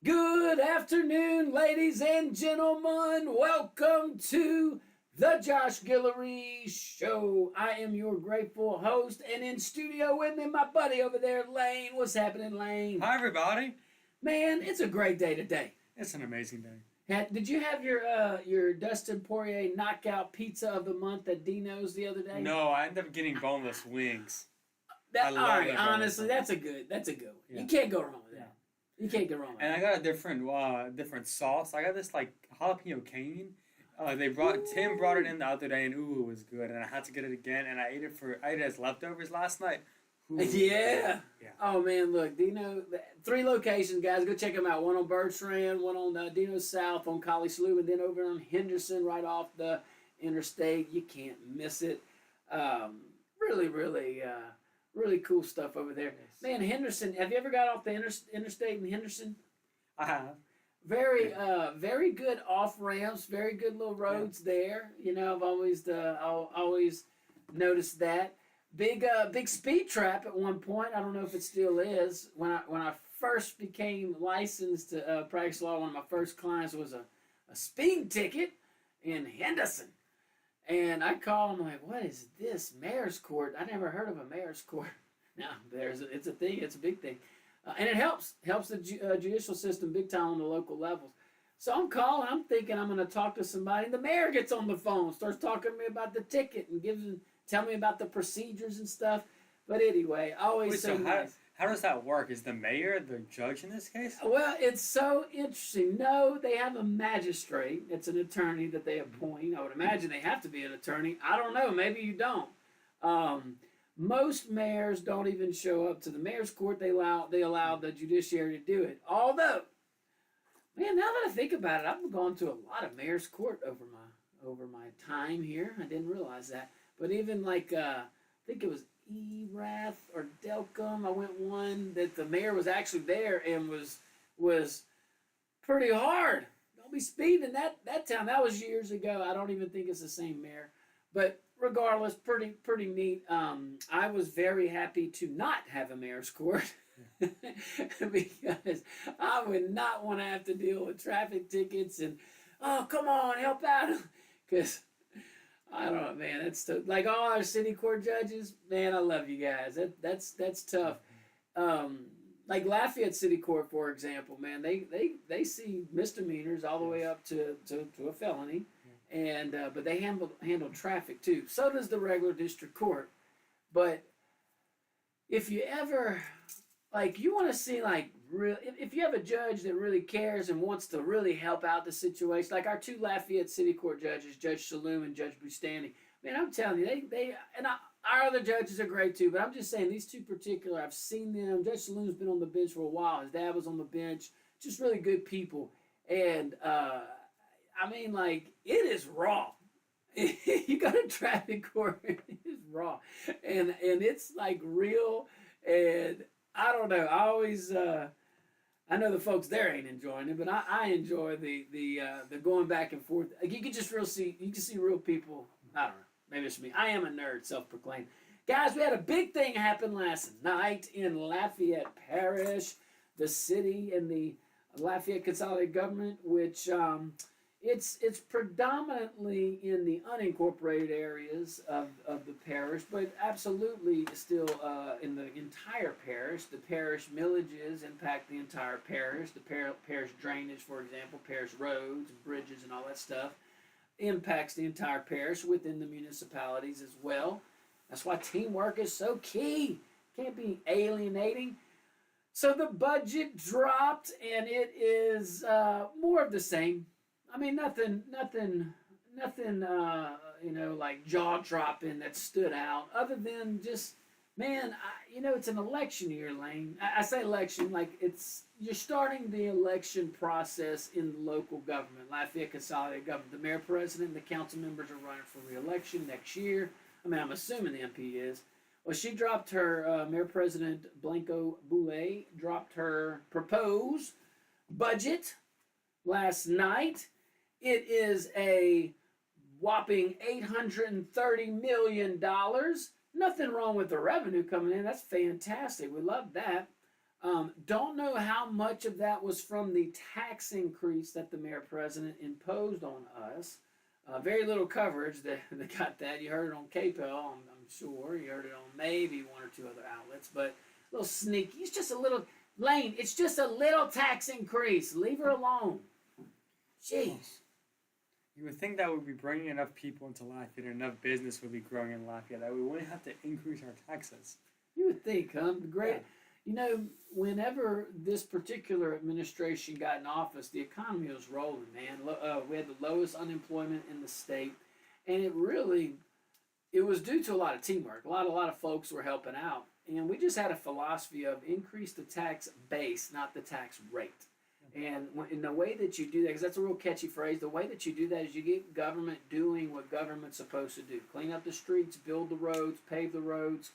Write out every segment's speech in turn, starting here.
Good afternoon, ladies and gentlemen. Welcome to the Josh Guillory Show. I am your grateful host, and in studio with me, my buddy over there, Lane. What's happening, Lane? Hi, everybody. Man, it's a great day today. It's an amazing day. Did you have your Dustin Poirier knockout pizza of the month at Dino's the other day? No, I ended up getting boneless wings. All right, that honestly, boneless that's a good one. Yeah. You can't go wrong with that. You can't go wrong with And that. I got a different sauce. I got this like jalapeno cane. Tim brought it in the other day, and it was good. And I had to get it again, and I ate it as leftovers last night. Yeah. Yeah. Oh man, look, Dino, 3 locations, guys. Go check them out. One on Bertrand, one on Dino South on Collie Slough, and then over on Henderson, right off the interstate. You can't miss it. Really cool stuff over there. Yes. Man, Henderson. Have you ever got off the interstate in Henderson? I have. Very good off ramps. Very good little roads there. You know, I've always noticed that. Big speed trap at one point. I don't know if it still is. When I first became licensed to practice law, one of my first clients was a speeding ticket in Henderson. And I call him like, what is this? Mayor's Court? I never heard of a Mayor's Court. No, it's a thing. It's a big thing. And it helps the judicial system big time on the local levels. So I'm calling. I'm thinking I'm going to talk to somebody. And the mayor gets on the phone, starts talking to me about the ticket and tell me about the procedures and stuff. But anyway, always so nice. How does that work? Is the mayor the judge in this case? Well, it's so interesting. No, they have a magistrate. It's an attorney that they appoint. I would imagine they have to be an attorney. I don't know. Maybe you don't. Most mayors don't even show up to the mayor's court. They allow the judiciary to do it. Although, man, now that I think about it, I've gone to a lot of mayor's court over my time here. I didn't realize that. But even like I think it was Erath or Delcom. I went one that the mayor was actually there and was pretty hard. Don't be speeding that town. That was years ago. I don't even think it's the same mayor. But regardless, pretty neat. I was very happy to not have a mayor's court because I would not want to have to deal with traffic tickets and come on, help out, because I don't know, man. That's like all our city court judges. Man, I love you guys. That's tough. Like Lafayette City Court, for example, man, they see misdemeanors all the way up to a felony, and but they handle traffic too. So does the regular district court. But if you ever you want to see if you have a judge that really cares and wants to really help out the situation, like our 2 Lafayette City Court judges, Judge Shalhoub and Judge Bustani, man, I'm telling you, our other judges are great too, but I'm just saying these 2 particular, I've seen them. Judge Shalhoub's been on the bench for a while. His dad was on the bench. Just really good people. And, I mean, it is raw. You go to traffic court, it is raw. And it's, real, and I don't know. I always, I know the folks there ain't enjoying it, but I enjoy the going back and forth. You can just see real people. I don't know. Maybe it's me. I am a nerd, self-proclaimed. Guys, we had a big thing happen last night in Lafayette Parish, the city and the Lafayette Consolidated Government, which it's predominantly in the unincorporated areas of the parish, but absolutely still in the entire parish. The parish millages impact the entire parish. The parish drainage, for example, parish roads and bridges and all that stuff impacts the entire parish within the municipalities as well. That's why teamwork is so key. Can't be alienating. So the budget dropped, and it is more of the same. I mean, nothing, like jaw-dropping that stood out, other than just, man, it's an election year, Lane. I say election, you're starting the election process in the local government, Lafayette Consolidated Government. The mayor, president, and the council members are running for re-election next year. I mean, I'm assuming the MP is. Well, she dropped her, Mayor President Blanco Boulay dropped her proposed budget last night. It is a whopping $830 million. Nothing wrong with the revenue coming in. That's fantastic. We love that. Don't know how much of that was from the tax increase that the mayor president imposed on us. Very little coverage that got that. You heard it on KPEL, I'm sure. You heard it on maybe one or two other outlets, but a little sneaky. It's just a little, Lane, it's just a little tax increase. Leave her alone. Jeez. You would think that would be bringing enough people into Lafayette, and enough business would be growing in Lafayette, that we wouldn't have to increase our taxes. You would think, huh? Great. You know, whenever this particular administration got in office, the economy was rolling, man. We had the lowest unemployment in the state, and it was due to a lot of teamwork. A lot of folks were helping out, and we just had a philosophy of increase the tax base, not the tax rate. And in the way that you do that, because that's a real catchy phrase, the way that you do that is you get government doing what government's supposed to do. Clean up the streets, build the roads, pave the roads,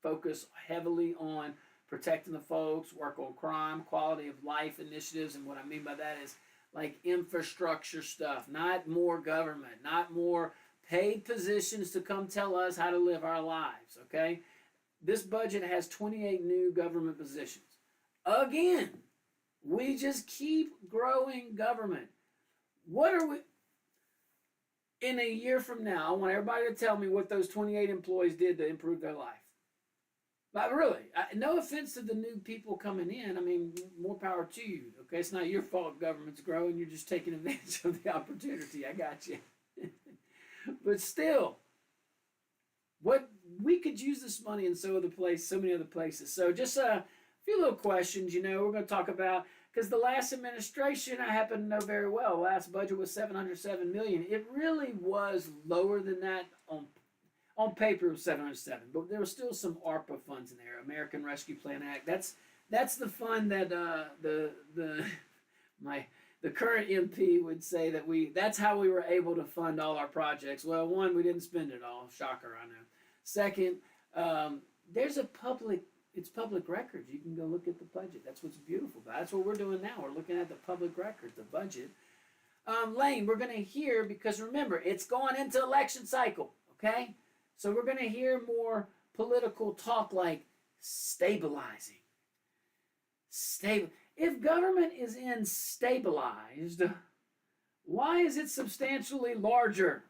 focus heavily on protecting the folks, work on crime, quality of life initiatives. And what I mean by that is like infrastructure stuff, not more government, not more paid positions to come tell us how to live our lives, okay? This budget has 28 new government positions. Again, we just keep growing government. What are we, in a year from now, I want everybody to tell me what those 28 employees did to improve their life. But really, no offense to the new people coming in. I mean, more power to you. Okay, it's not your fault government's growing. You're just taking advantage of the opportunity. I got you. But still, what we could use this money in so many other places. So just a few little questions. You know, we're going to talk about, because the last administration I happen to know very well. Last budget was $707 million. It really was lower than that on paper. It was 707, but there was still some ARPA funds in there, American Rescue Plan Act. That's the fund that the current MP would say that's how we were able to fund all our projects. Well, one, we didn't spend it all. Shocker, I know. Second, it's public records. You can go look at the budget. That's what's beautiful about it. That's what we're doing now. We're looking at the public records, the budget. Lane, we're going to hear, because remember, it's going into election cycle, okay? So we're going to hear more political talk like stabilizing. If government is in stabilized, why is it substantially larger?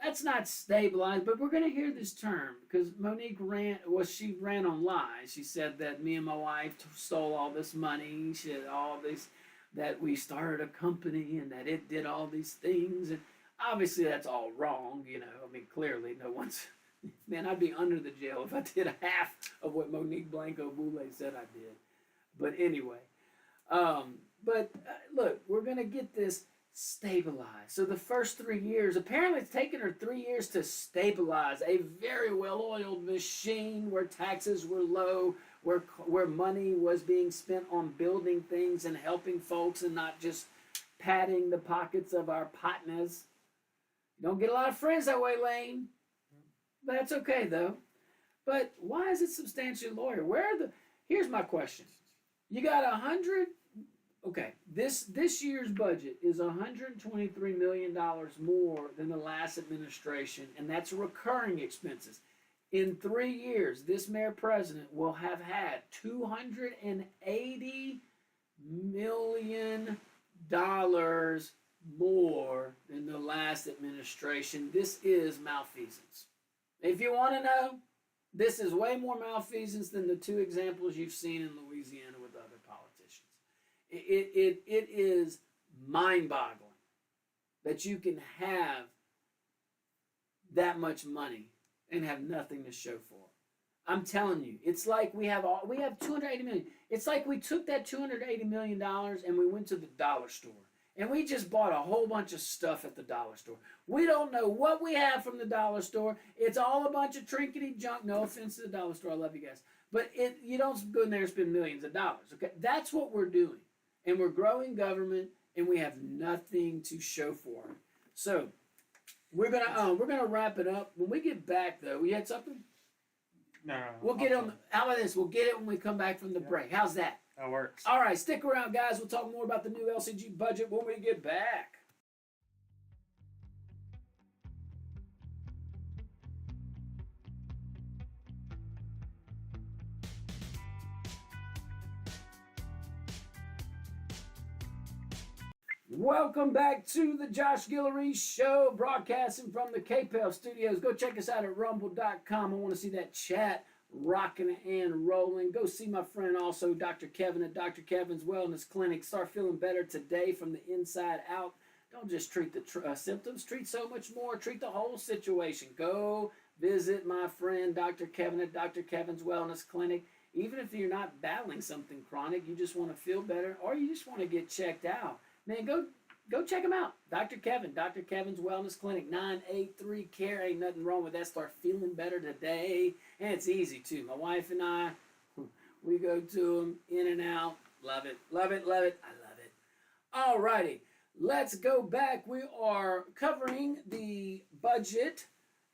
That's not stabilized, but we're going to hear this term because Monique ran on lies. She said that me and my wife stole all this money. She had all this, that we started a company and that it did all these things. And obviously that's all wrong, you know. I mean, clearly no one's, man, I'd be under the jail if I did a half of what Monique Blanco Boulay said I did. But anyway, look, we're going to get this stabilized. So the first 3 years, apparently it's taken her 3 years to stabilize a very well-oiled machine where taxes were low, where money was being spent on building things and helping folks and not just padding the pockets of our partners. You don't get a lot of friends that way, Lane. But that's okay, though. But why is it substantially lower? Here's my question. You got 100. Okay, this year's budget is $123 million more than the last administration, and that's recurring expenses. In 3 years, this mayor president will have had $280 million more than the last administration. This is malfeasance. If you want to know, this is way more malfeasance than the two examples you've seen in Louisiana with other politicians. It is mind-boggling that you can have that much money and have nothing to show for it. I'm telling you, it's like we have $280 million. It's like we took that $280 million and we went to the dollar store and we just bought a whole bunch of stuff at the dollar store. We don't know what we have from the dollar store. It's all a bunch of trinkety junk. No offense to the dollar store, I love you guys, but you don't go in there and spend millions of dollars. Okay, that's what we're doing. And we're growing government, and we have nothing to show for it. So we're gonna wrap it up. When we get back, though, we had something. No. We'll get on. How about this? We'll get it when we come back from the break. How's that? That works. All right, stick around, guys. We'll talk more about the new LCG budget when we get back. Welcome back to the Josh Guillory Show, broadcasting from the KPEL studios. Go check us out at rumble.com. I want to see that chat rocking and rolling. Go see my friend also, Dr. Kevin at Dr. Kevin's Wellness Clinic. Start feeling better today from the inside out. Don't just treat the symptoms, treat so much more. Treat the whole situation. Go visit my friend, Dr. Kevin at Dr. Kevin's Wellness Clinic. Even if you're not battling something chronic, you just want to feel better or you just want to get checked out. Man, go check him out. Dr. Kevin, Dr. Kevin's Wellness Clinic, 983-CARE. Ain't nothing wrong with that. Start feeling better today. And it's easy, too. My wife and I, we go to him in and out. Love it, love it, love it. I love it. All righty. Let's go back. We are covering the budget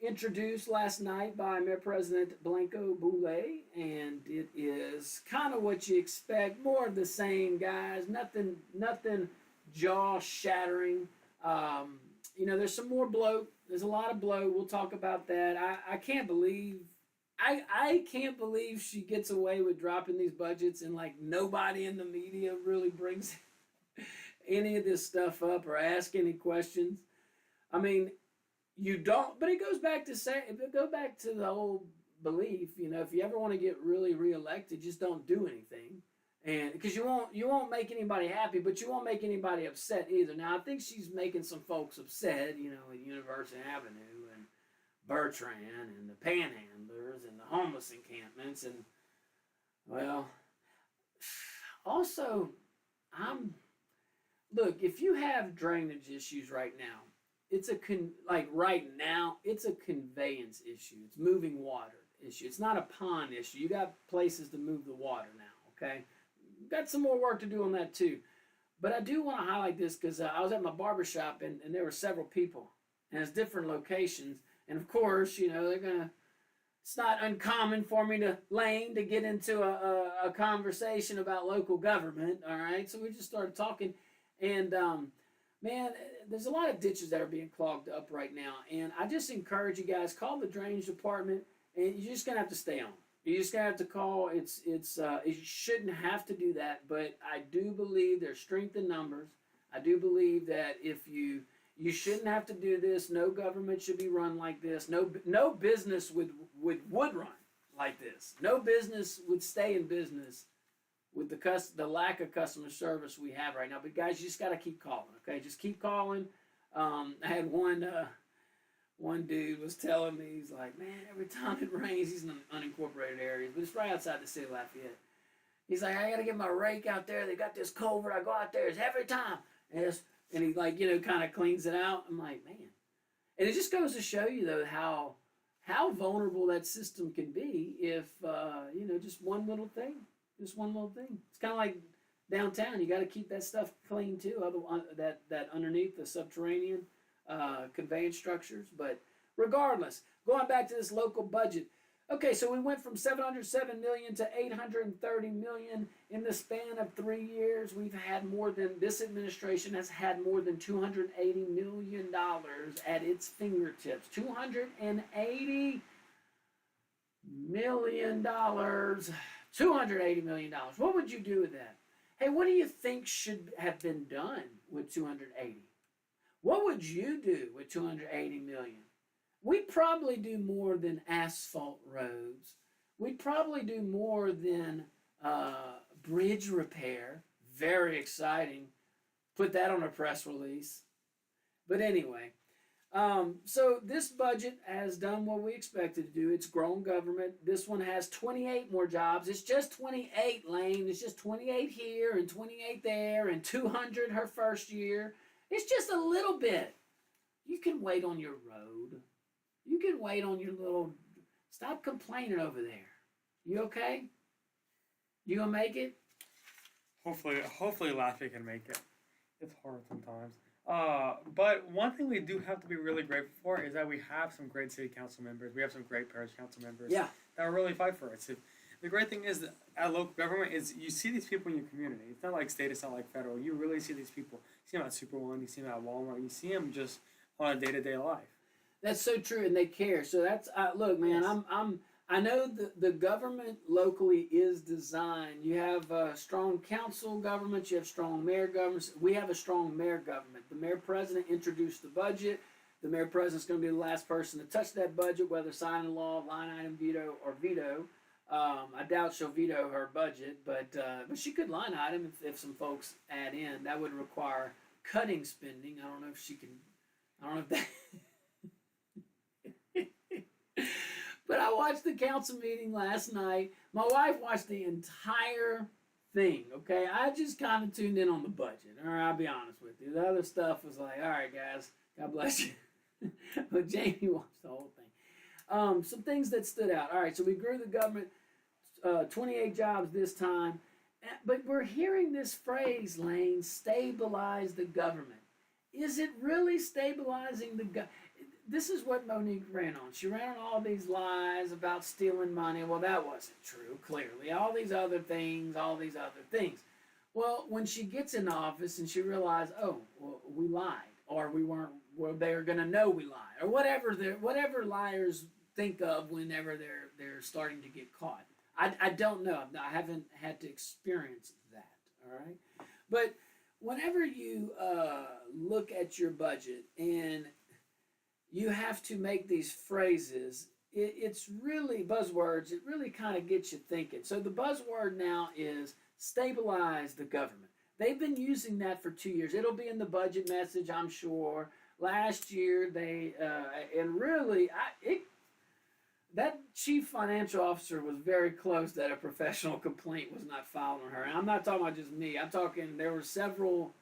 introduced last night by Mayor President Blanco Boulay, and it is kind of what you expect. More of the same, guys. Nothing jaw-shattering. There's some more bloat. There's a lot of bloat. We'll talk about that. I can't believe I can't believe she gets away with dropping these budgets and like nobody in the media really brings any of this stuff up or ask any questions. I mean, you don't, but it goes back to the whole belief, if you ever want to get really reelected, just don't do anything. And because you won't make anybody happy, but you won't make anybody upset either. Now, I think she's making some folks upset, at University Avenue and Bertrand and the Panhandlers and the homeless encampments. And, well, also, look, if you have drainage issues right now, it's a conveyance issue. It's moving water issue. It's not a pond issue. You got places to move the water now, okay? Got some more work to do on that too. But I do want to highlight this because I was at my barbershop and there were several people and it's different locations. And of course, it's not uncommon for me to get into a conversation about local government, all right? So we just started talking and, man, there's a lot of ditches that are being clogged up right now. And I just encourage you guys, call the drainage department and you're just going to have to stay on. You're just going to have to call. You shouldn't have to do that, but I do believe there's strength in numbers. I do believe that if you shouldn't have to do this. No government should be run like this. No business would run like this. No business would stay in business with the lack of customer service we have right now. But guys, you just got to keep calling, okay? Just keep calling. I had one dude was telling me, he's like, man, every time it rains, he's in unincorporated areas, but it's right outside the city of Lafayette. He's like, I got to get my rake out there. They got this culvert. I go out there. It's every time. And he kind of cleans it out. I'm like, man. And it just goes to show you, though, how vulnerable that system can be if, just one little thing. Just one little thing. It's kind of like downtown. You got to keep that stuff clean, too, that underneath the subterranean conveyance structures. But regardless, going back to this local budget. Okay, so we went from $707 million to $830 million in the span of 3 years. This administration has had more than $280 million at its fingertips. $280 million. $280 million. What would you do with that? Hey, what do you think should have been done with 280? What would you do with 280 million? We'd probably do more than asphalt roads. We'd probably do more than bridge repair. Very exciting. Put that on a press release. But anyway, so this budget has done what we expected to do. It's grown government. This one has 28 more jobs. It's just 28, Lane. It's just 28 here and 28 there and 200 her first year. It's just a little bit. You can wait on your road. You can wait on your little... Stop complaining over there. You okay? You gonna make it? Hopefully Lafayette can make it. It's hard sometimes. But one thing we do have to be really grateful for is that we have some great city council members. We have some great parish council members that really fight for us. The great thing is that at local government is you see these people in your community. It's not like state, it's not like federal. You really see these people. You see them at Super One, you see them at Walmart, you see them just on a day-to-day life. That's so true, and they care. So that's look, man. I know the government locally is designed. You have strong council governments, you have strong mayor governments. We have a strong mayor government. The mayor president introduced the budget. The mayor president's going to be the last person to touch that budget, whether signing law, line item veto, or veto. I doubt she'll veto her budget, but she could line item if some folks add in. That would require cutting spending. I don't know if she can. I don't know if that. But I watched the council meeting last night. My wife watched the entire thing, okay? I just kind of tuned in on the budget, all right? I'll be honest with you. The other stuff was like, all right, guys, God bless you. But Jamie watched the whole thing. Some things that stood out. All right, so we grew the government 28 jobs this time. But we're hearing this phrase, Lane, stabilize the government. Is it really stabilizing the government? This is what Monique ran on. She ran on all these lies about stealing money. Well, that wasn't true, clearly. All these other things. Well, when she gets in office and she realized, oh, well, we lied, or we weren't, well, they're going to know we lied, or whatever liars think of whenever they're starting to get caught. I don't know. I haven't had to experience that, all right? But whenever you look at your budget and you have to make these phrases, it's really buzzwords. It really kind of gets you thinking. So the buzzword now is stabilize the government. They've been using that for 2 years. It'll be in the budget message, I'm sure. Last year, that chief financial officer was very close that a professional complaint was not filed on her. And I'm not talking about just me. I'm talking there were several,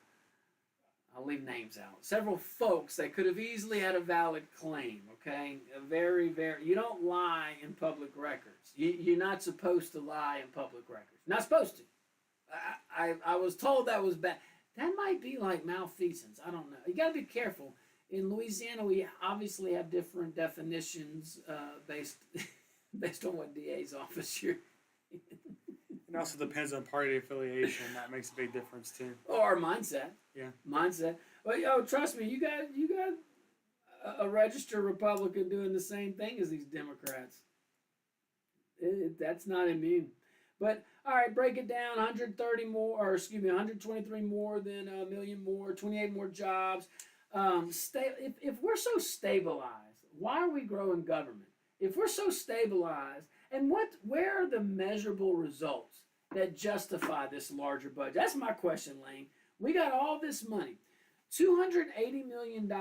I'll leave names out, several folks that could have easily had a valid claim, okay? You don't lie in public records. You're not supposed to lie in public records. Not supposed to. I was told that was bad. That might be like malfeasance. I don't know. You got to be careful. In Louisiana, we obviously have different definitions based on what DA's office you're in. It also depends on party affiliation. That makes a big difference too. Or mindset. Yeah. Mindset. But trust me, you got a registered Republican doing the same thing as these Democrats. That's not immune. But all right, break it down. 123 more than a million more, 28 more jobs. If we're so stabilized, why are we growing government? If we're so stabilized, and where are the measurable results that justify this larger budget? That's my question, Lane. We got all this money, $280 million.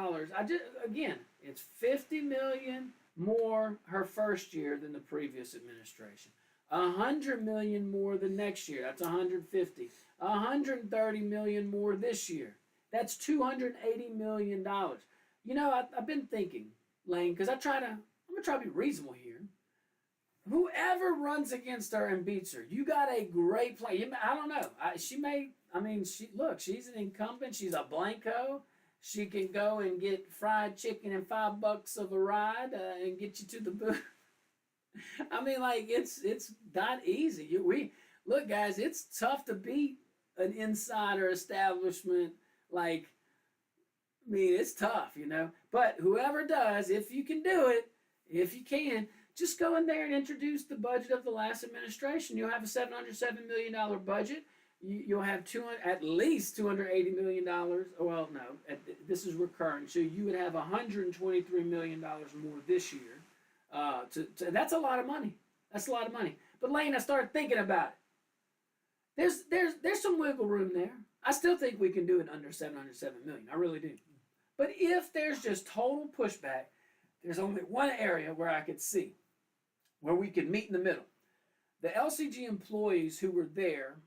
It's $50 million more her first year than the previous administration. $100 million more the next year. That's $150. $130 million more this year. That's $280 million. You know, I've been thinking, Lane, because I'm gonna try to be reasonable here. Whoever runs against her and beats her, you got a great plan. I don't know. She's an incumbent. She's a blanco. She can go and get fried chicken and $5 of a ride and get you to the booth. It's not easy. Look, guys, it's tough to beat an insider establishment. It's tough, you know. But whoever does, if you can do it, if you can, just go in there and introduce the budget of the last administration. You'll have a $707 million budget. You'll have at least $280 million. Well, no, this is recurring. So you would have $123 million more this year. That's a lot of money. That's a lot of money. But Lane, I started thinking about it. There's some wiggle room there. I still think we can do it under $707 million. I really do. But if there's just total pushback, there's only one area where I could see where we could meet in the middle. The LCG employees who were there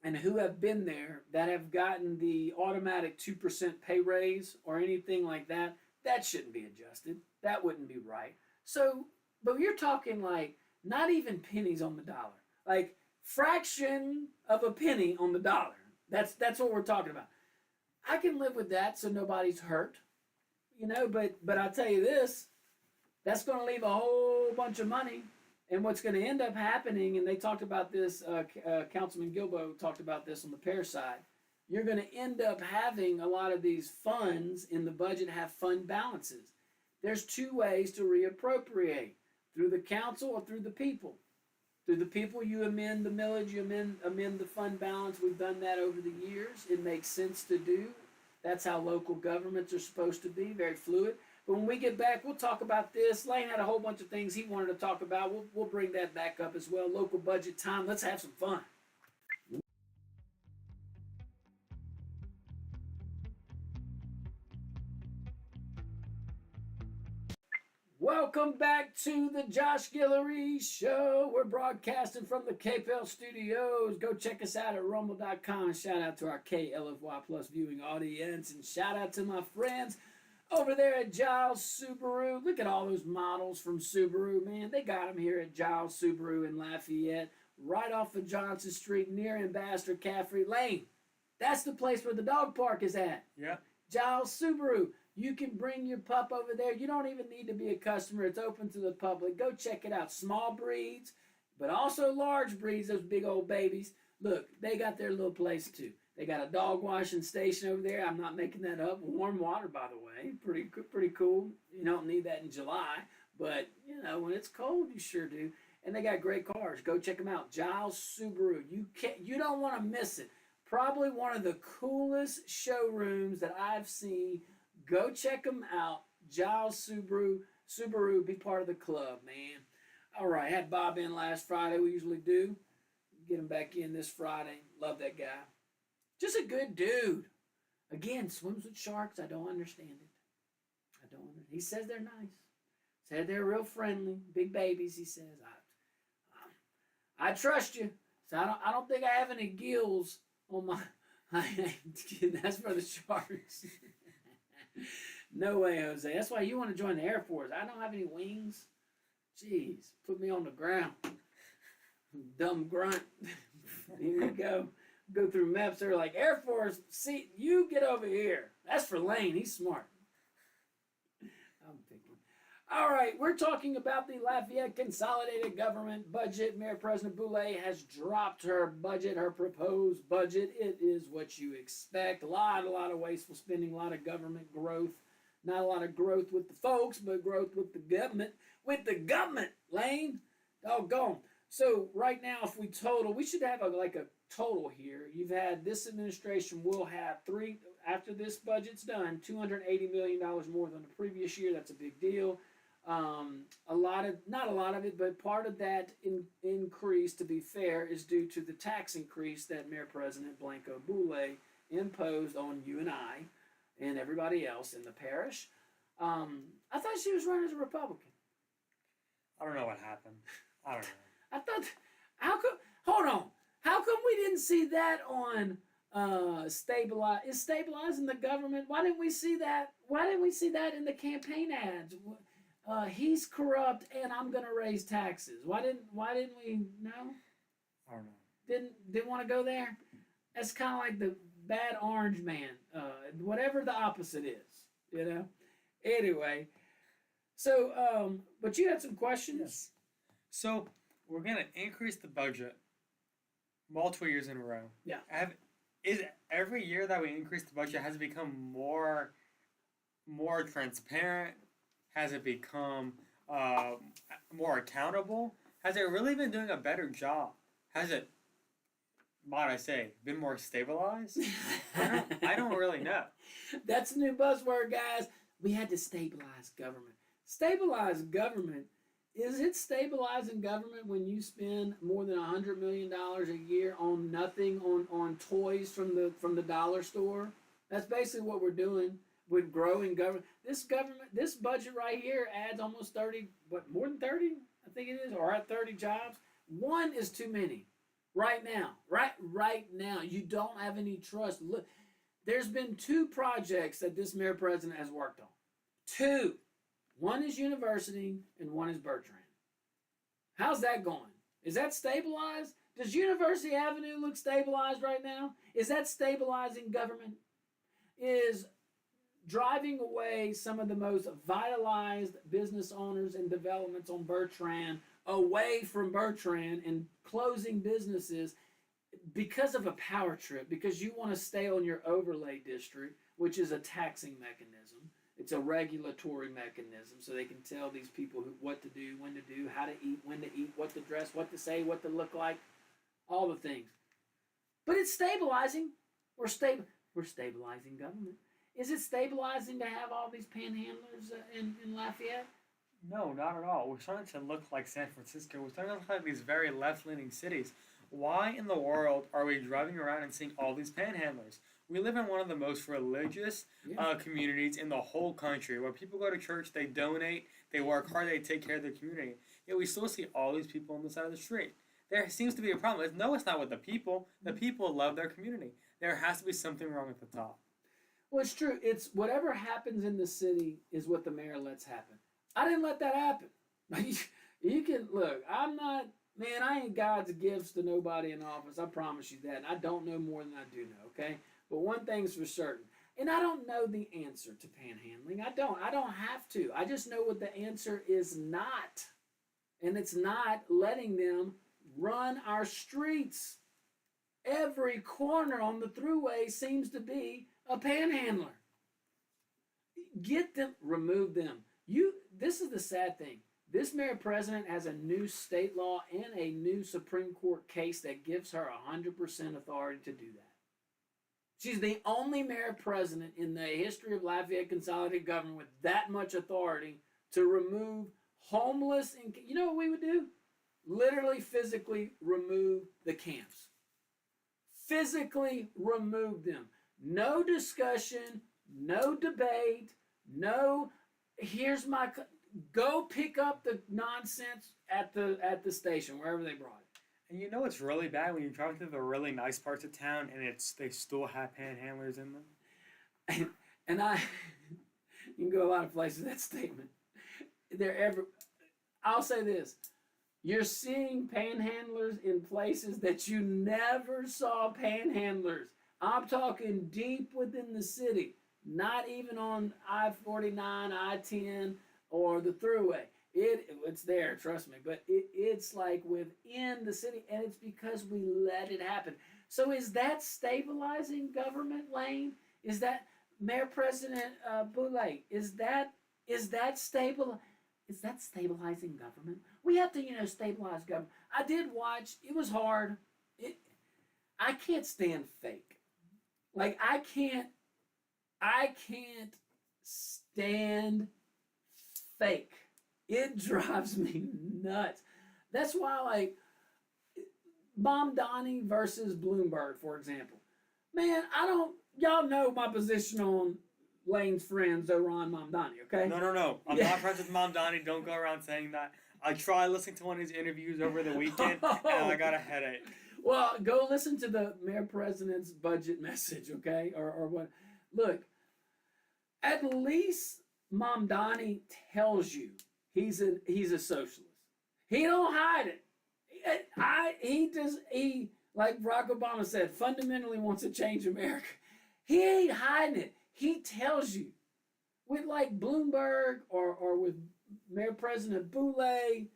and who have been there that have gotten the automatic 2% pay raise or anything like that, that shouldn't be adjusted. That wouldn't be right. So, but you're talking not even pennies on the dollar. Fraction of a penny on the dollar. That's what we're talking about. I can live with that so nobody's hurt. You know, but I'll tell you this, that's going to leave a whole bunch of money. And what's going to end up happening, and they talked about this, Councilman Gilbo talked about this on the pair side, you're going to end up having a lot of these funds in the budget have fund balances. There's two ways to reappropriate. Through the council or through the people? Through the people, you amend the millage, you amend the fund balance. We've done that over the years. It makes sense to do. That's how local governments are supposed to be, very fluid. But when we get back, we'll talk about this. Lane had a whole bunch of things he wanted to talk about. We'll bring that back up as well. Local budget time. Let's have some fun. Welcome back to the Josh Guillory Show. We're broadcasting from the KPL studios. Go check us out at rumble.com. Shout out to our KLFY Plus viewing audience. And shout out to my friends over there at Giles Subaru. Look at all those models from Subaru, man. They got them here at Giles Subaru in Lafayette, right off of Johnson Street near Ambassador Caffrey Lane. That's the place where the dog park is at. Yeah. Giles Subaru. You can bring your pup over there. You don't even need to be a customer. It's open to the public. Go check it out. Small breeds, but also large breeds, those big old babies. Look, they got their little place too. They got a dog washing station over there. I'm not making that up. Warm water, by the way. Pretty cool. You don't need that in July, but, you know, when it's cold, you sure do. And they got great cars. Go check them out. Giles Subaru. You don't want to miss it. Probably one of the coolest showrooms that I've seen. Go check them out. Giles Subaru, be part of the club, man. All right, had Bob in last Friday. We usually do. Get him back in this Friday. Love that guy. Just a good dude. Again, swims with sharks. I don't understand it. He says they're nice. Said they're real friendly. Big babies, he says. I trust you. So I don't think I have any gills on my... That's for the sharks. No way, Jose. That's why you want to join the Air Force. I don't have any wings. Jeez, put me on the ground. Dumb grunt. Here you go. Go through maps. They're like, Air Force, see, you get over here. That's for Lane. He's smart. I'm picking. All right, we're talking about the Lafayette Consolidated Government budget. Mayor President Boulay has dropped her budget, her proposed budget. It is what you expect. A lot of wasteful spending, a lot of government growth. Not a lot of growth with the folks, but growth with the government. With the government, Lane. Doggone. So right now, if we total, we should have a total here. You've had, this administration will have after this budget's done, $280 million more than the previous year. That's a big deal. Not a lot of it, but part of that increase, to be fair, is due to the tax increase that Mayor President Blanco Boulay imposed on you and I and everybody else in the parish. I thought she was running as a Republican. I don't know what happened. I don't know. I thought, hold on. How come we didn't see that on stabilizing the government? Why didn't we see that? Why didn't we see that in the campaign ads? He's corrupt and I'm gonna raise taxes. Why didn't we know? I don't know. Didn't want to go there? That's kind of like the bad orange man. Whatever the opposite is, you know? Anyway, so, but you had some questions? Yes. So, we're going to increase the budget multiple years in a row. Yeah. Is every year that we increase the budget, has it become more transparent? Has it become more accountable? Has it really been doing a better job? Has it, might I say, been more stabilized? I don't really know. That's a new buzzword, guys. We had to stabilize government. Stabilize government. Is it stabilizing government when you spend more than $100 million a year on nothing, on toys from the dollar store? That's basically what we're doing with growing government. This budget right here adds almost 30, more than 30? I think it is, or at 30 jobs. One is too many. Right now. Right now. You don't have any trust. Look, there's been 2 projects that this mayor president has worked on. 2. One is University and one is Bertrand. How's that going? Is that stabilized? Does University Avenue look stabilized right now? Is that stabilizing government? Is driving away some of the most vitalized business owners and developments on Bertrand away from Bertrand and closing businesses because of a power trip, because you want to stay on your overlay district, which is a taxing mechanism. It's a regulatory mechanism, so they can tell these people what to do, when to do, how to eat, when to eat, what to dress, what to say, what to look like, all the things. But it's stabilizing. We're stabilizing government. Is it stabilizing to have all these panhandlers in Lafayette? No, not at all. We're starting to look like San Francisco. We're starting to look like these very left-leaning cities. Why in the world are we driving around and seeing all these panhandlers? We live in one of the most religious communities in the whole country, where people go to church, they donate, they work hard, they take care of their community. Yet we still see all these people on the side of the street. There seems to be a problem. No, it's not with the people. The people love their community. There has to be something wrong at the top. Well, it's true. It's whatever happens in the city is what the mayor lets happen. I didn't let that happen. You can look. I'm not, man. I ain't God's gifts to nobody in office. I promise you that. And I don't know more than I do know. Okay, but one thing's for certain, and I don't know the answer to panhandling. I don't have to. I just know what the answer is not, and it's not letting them run our streets. Every corner on the thruway seems to be a panhandler. Get them, remove them. This is the sad thing. This mayor president has a new state law and a new Supreme Court case that gives her 100% authority to do that. She's the only mayor president in the history of Lafayette Consolidated Government with that much authority to remove homeless. And you know what we would do? Literally, physically remove the camps. Physically remove them. No discussion, no debate, no, here's my, go pick up the nonsense at the station, wherever they brought it. And you know it's really bad when you're driving through the really nice parts of town and they still have panhandlers in them. And you can go a lot of places, that statement. I'll say this. You're seeing panhandlers in places that you never saw panhandlers. I'm talking deep within the city, not even on I-49, I-10, or the thruway. It's there, trust me, but it's like within the city, and it's because we let it happen. So is that stabilizing government, Lane? Is that Mayor President Boulay? Is that stable? Is that stabilizing government? We have to, stabilize government. I did watch. It was hard. I can't stand fake. Like I can't stand fake. It drives me nuts. That's why, like, Mamdani versus Bloomberg, for example. Man, y'all know my position on Lane's friend, Zoran Mamdani, okay? No. I'm not friends with Mamdani. Don't go around saying that. I tried listening to one of his interviews over the weekend, and I got a headache. Well, go listen to the mayor president's budget message, okay? Or what? Look, at least Mamdani tells you he's a socialist. He don't hide it. He like Barack Obama said, fundamentally wants to change America. He ain't hiding it. He tells you. With like Bloomberg or with Mayor President Boulay,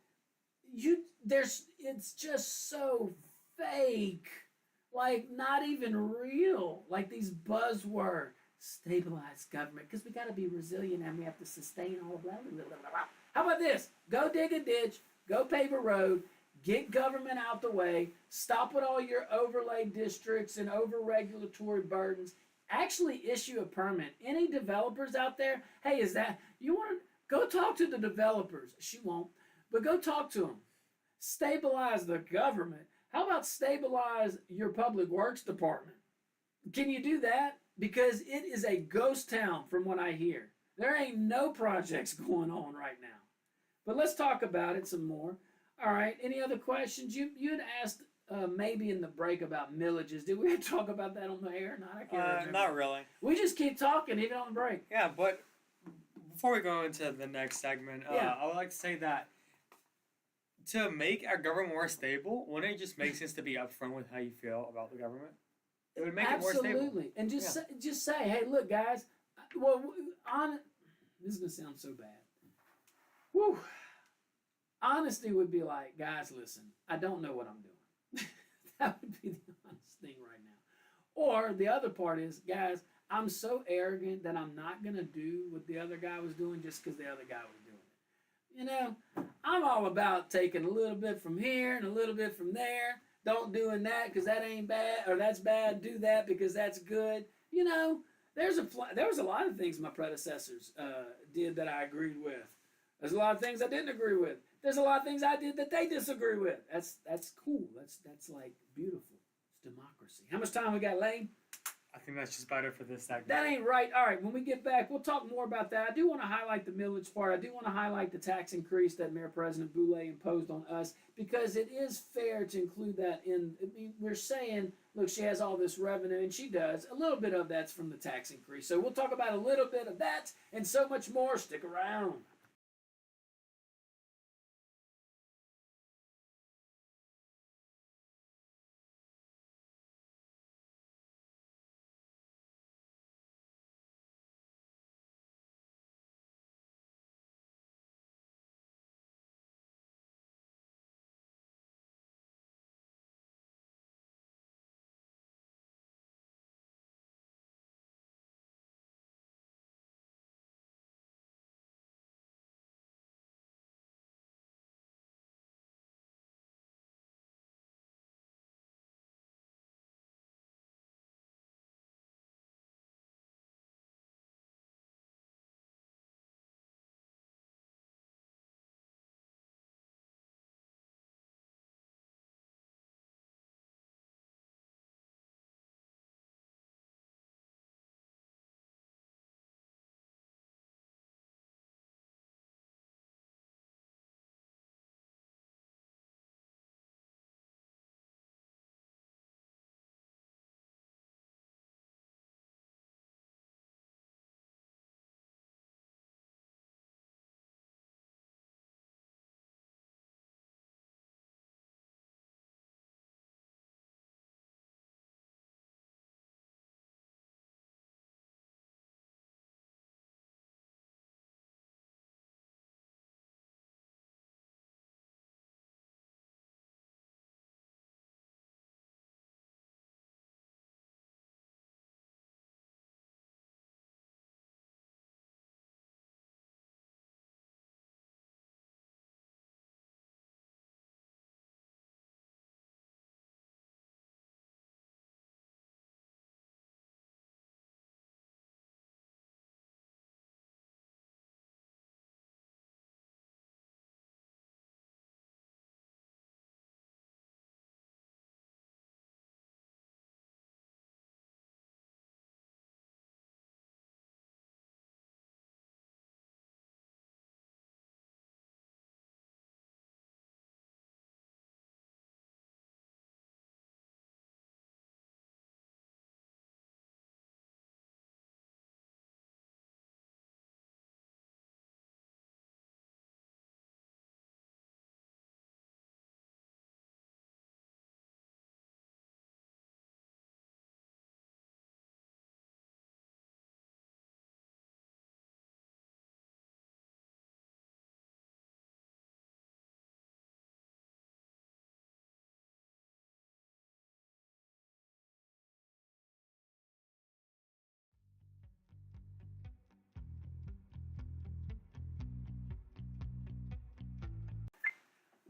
it's just so fake. Like not even real. Like these buzzwords. Stabilized government, because we got to be resilient and we have to sustain all of that. How about this? Go dig a ditch, go pave a road, get government out the way, stop with all your overlay districts and over-regulatory burdens, actually issue a permit. Any developers out there, hey, you want to go talk to the developers? She won't, but go talk to them. Stabilize the government. How about stabilize your public works department? Can you do that? Because it is a ghost town from what I hear. There ain't no projects going on right now. But let's talk about it some more. All right, any other questions? You had asked maybe in the break about millages. Did we talk about that on the air or not? I can't remember. Not really. We just keep talking even on the break. Yeah, but before we go into the next segment, I would like to say that to make our government more stable, wouldn't it just make sense to be upfront with how you feel about the government? It would make it more stable. Absolutely. And just say, hey, look, guys, this is going to sound so bad. Whew. Honesty would be like, guys, listen, I don't know what I'm doing. That would be the honest thing right now. Or the other part is, guys, I'm so arrogant that I'm not gonna do what the other guy was doing just because the other guy was doing it. You know, I'm all about taking a little bit from here and a little bit from there. Don't doing that because that ain't bad or that's bad. Do that because that's good. You know, there was a lot of things my predecessors did that I agreed with. There's a lot of things I didn't agree with. There's a lot of things I did that they disagree with. That's cool. That's like beautiful. It's democracy. How much time we got, Lane? I think that's just better for this segment. That ain't right. All right, when we get back, we'll talk more about that. I do want to highlight the millage part. I do want to highlight the tax increase that Mayor President Boulay imposed on us because it is fair to include that in. I mean, we're saying, look, she has all this revenue, and she does. A little bit of that's from the tax increase. So we'll talk about a little bit of that and so much more. Stick around.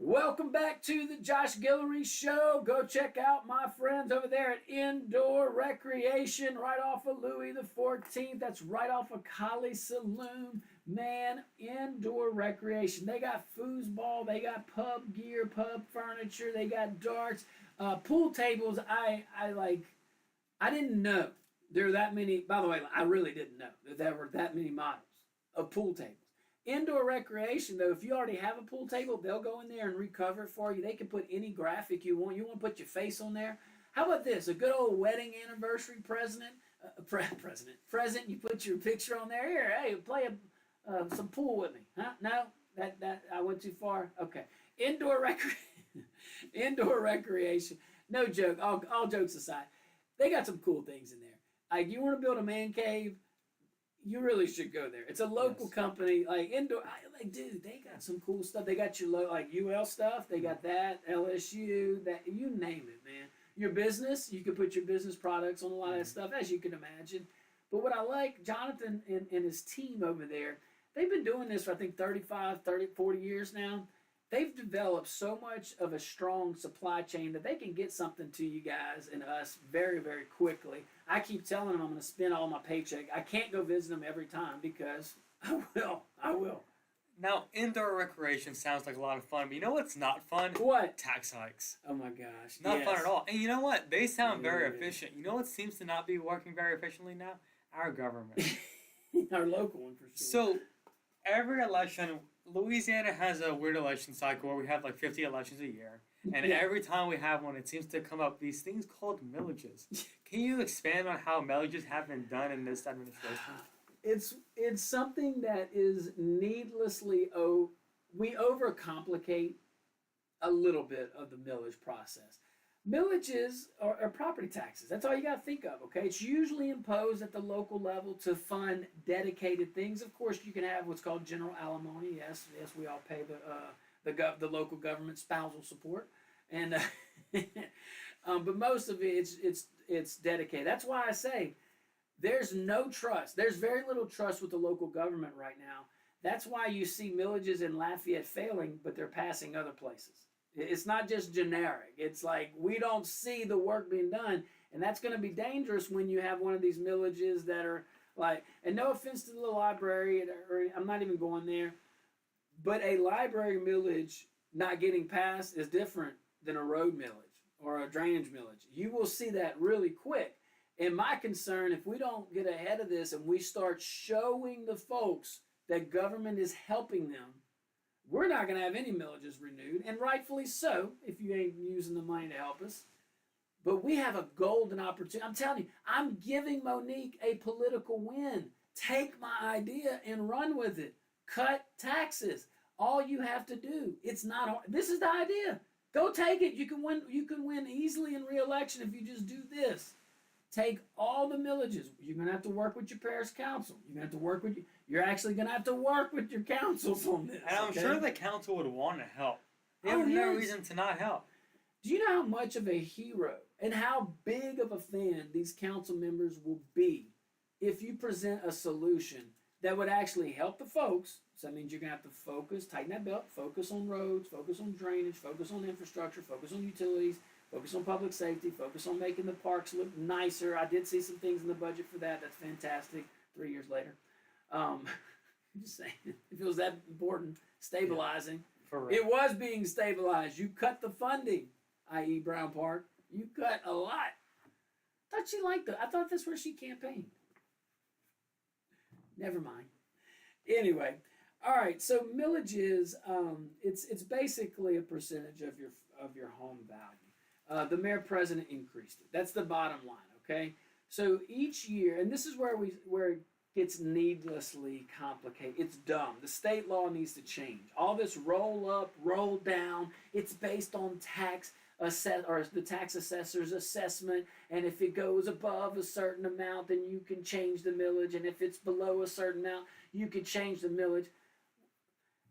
Welcome back to the Josh Guillory Show. Go check out my friends over there at Indoor Recreation right off of Louis the 14th. That's right off of Collie Saloon. Man, Indoor Recreation. They got foosball. They got pub gear, pub furniture. They got darts. Pool tables. I didn't know there were that many. By the way, I really didn't know that there were that many models of pool tables. Indoor recreation, though, if you already have a pool table, they'll go in there and recover it for you. They can put any graphic you want. You want to put your face on there? How about this? A good old wedding anniversary present. You put your picture on there. Here, hey, play some pool with me. Huh? No? That I went too far? Okay. Indoor recreation. No joke. All jokes aside. They got some cool things in there. Like, you want to build a man cave? You really should go there. It's a local company, like indoor. Dude, they got some cool stuff. They got your like UL stuff. They got that LSU. That you name it, man. Your business, you can put your business products on a lot of that stuff, as you can imagine. But what I like, Jonathan and his team over there, they've been doing this for I think 35, 30, 40 years now. They've developed so much of a strong supply chain that they can get something to you guys and us very, very quickly. I keep telling them I'm going to spend all my paycheck. I can't go visit them every time because I will. I will. Now, indoor recreation sounds like a lot of fun, but you know what's not fun? What? Tax hikes. Oh my gosh. Not fun at all. And you know what? They sound very Yeah. efficient. You know what seems to not be working very efficiently now? Our government. Our local one for sure. So, every election, Louisiana has a weird election cycle where we have like 50 elections a year. And Yeah. every time we have one, it seems to come up these things called millages. Can you expand on how millages have been done in this administration? It's something that is needlessly we overcomplicate a little bit of the millage process. Millages are property taxes. That's all you got to think of. Okay, it's usually imposed at the local level to fund dedicated things. Of course, you can have what's called general alimony. Yes, we all pay the local government spousal support, and but most of it it's dedicated. That's why I say there's no trust. There's very little trust with the local government right now. That's why you see millages in Lafayette failing, but they're passing other places. It's not just generic. It's like we don't see the work being done, and that's going to be dangerous when you have one of these millages that are like, and no offense to the library, or I'm not even going there, but a library millage not getting passed is different than a road millage or a drainage millage. You will see that really quick. And my concern, if we don't get ahead of this and we start showing the folks that government is helping them, we're not going to have any millages renewed, and rightfully so, if you ain't using the money to help us. But we have a golden opportunity. I'm telling you, I'm giving Monique a political win. Take my idea and run with it. Cut taxes. All you have to do. It's not hard. This is the idea. Go take it. You can win. You can win easily in re-election if you just do this. Take all the millages. You're going to have to work with your parish council. You're going to have to work with you're actually going to have to work with your councils on this. And I'm sure the council would want to help. They Oh, have no yes. reason to not help. Do you know how much of a hero and how big of a fan these council members will be if you present a solution that would actually help the folks? So that means you're going to have to focus, tighten that belt, focus on roads, focus on drainage, focus on infrastructure, focus on utilities, focus on public safety, focus on making the parks look nicer. I did see some things in the budget for that. That's fantastic. 3 years later. I'm just saying, if it was that important, stabilizing. For real. It was being stabilized. You cut the funding, i.e. Brown Park. You cut a lot. I thought that's where she campaigned. Never mind. Anyway, all right. So millages, it's basically a percentage of your home value. The mayor president increased it. That's the bottom line. Okay. So each year, and this is where it gets needlessly complicated. It's dumb. The state law needs to change. All this roll up, roll down. It's based on the tax assessor's assessment, and if it goes above a certain amount, then you can change the millage, and if it's below a certain amount, you can change the millage.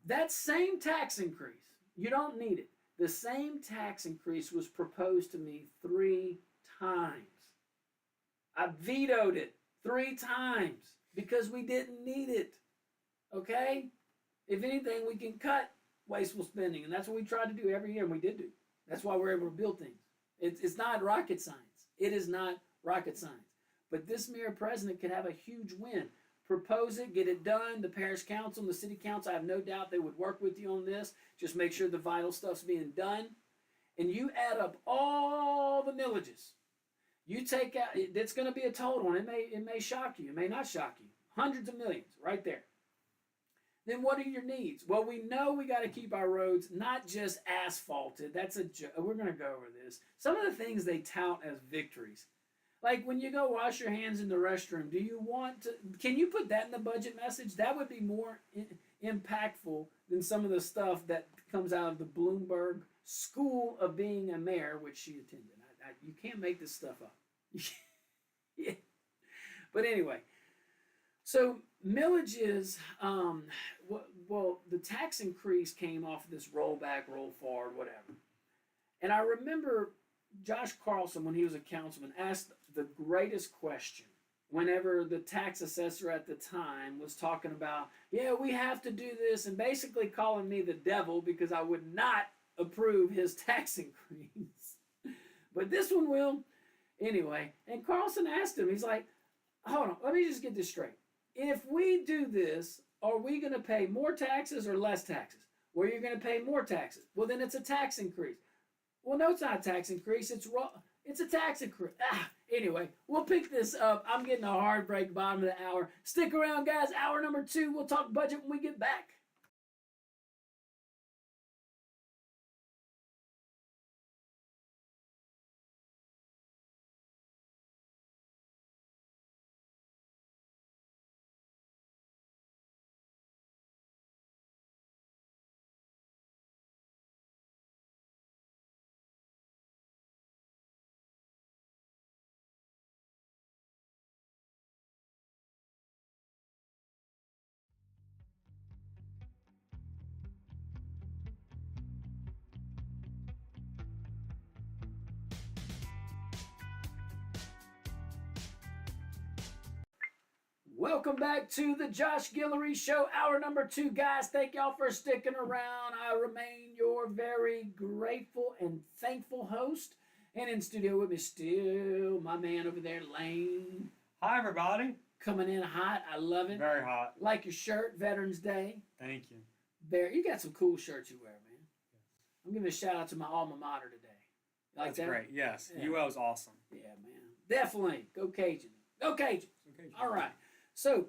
That same tax increase, you don't need it. The same tax increase was proposed to me 3 times. I vetoed it 3 times because we didn't need it. Okay? If anything, we can cut wasteful spending, and that's what we try to do every year, and we did do. That's why we're able to build things. It's not rocket science. It is not rocket science. But this mayor president could have a huge win. Propose it, get it done. The parish council and the city council, I have no doubt they would work with you on this. Just make sure the vital stuff's being done. And you add up all the millages. You take out, it's going to be a total one. It may shock you. It may not shock you. Hundreds of millions right there. Then what are your needs? Well, we know we got to keep our roads not just asphalted. That's a joke. We're going to go over this. Some of the things they tout as victories. Like when you go wash your hands in the restroom, can you put that in the budget message? That would be more impactful than some of the stuff that comes out of the Bloomberg School of Being a Mayor, which she attended. You can't make this stuff up. Yeah. But anyway, so millages, well, the tax increase came off of this roll back, roll forward, whatever. And I remember Josh Carlson, when he was a councilman, asked the greatest question whenever the tax assessor at the time was talking about, yeah, we have to do this, and basically calling me the devil because I would not approve his tax increase. But this one will. Anyway, and Carlson asked him, he's like, hold on, let me just get this straight. If we do this, are we going to pay more taxes or less taxes? Well, you're going to pay more taxes. Well, then it's a tax increase. Well, no, it's not a tax increase. It's a tax increase. Anyway, we'll pick this up. I'm getting a hard break bottom of the hour. Stick around, guys. Hour number 2. We'll talk budget when we get back. Welcome back to the Josh Guillory Show, hour number 2, guys. Thank y'all for sticking around. I remain your very grateful and thankful host. And in studio with me still, my man over there, Lane. Hi, everybody. Coming in hot. I love it. Very hot. Like your shirt, Veterans Day. Thank you. You got some cool shirts you wear, man. I'm giving a shout out to my alma mater today. You like That's that? great. Yes. Yeah. UL's awesome. Yeah, man. Definitely. Go Cajun. Go Cajun. Okay. All right. So,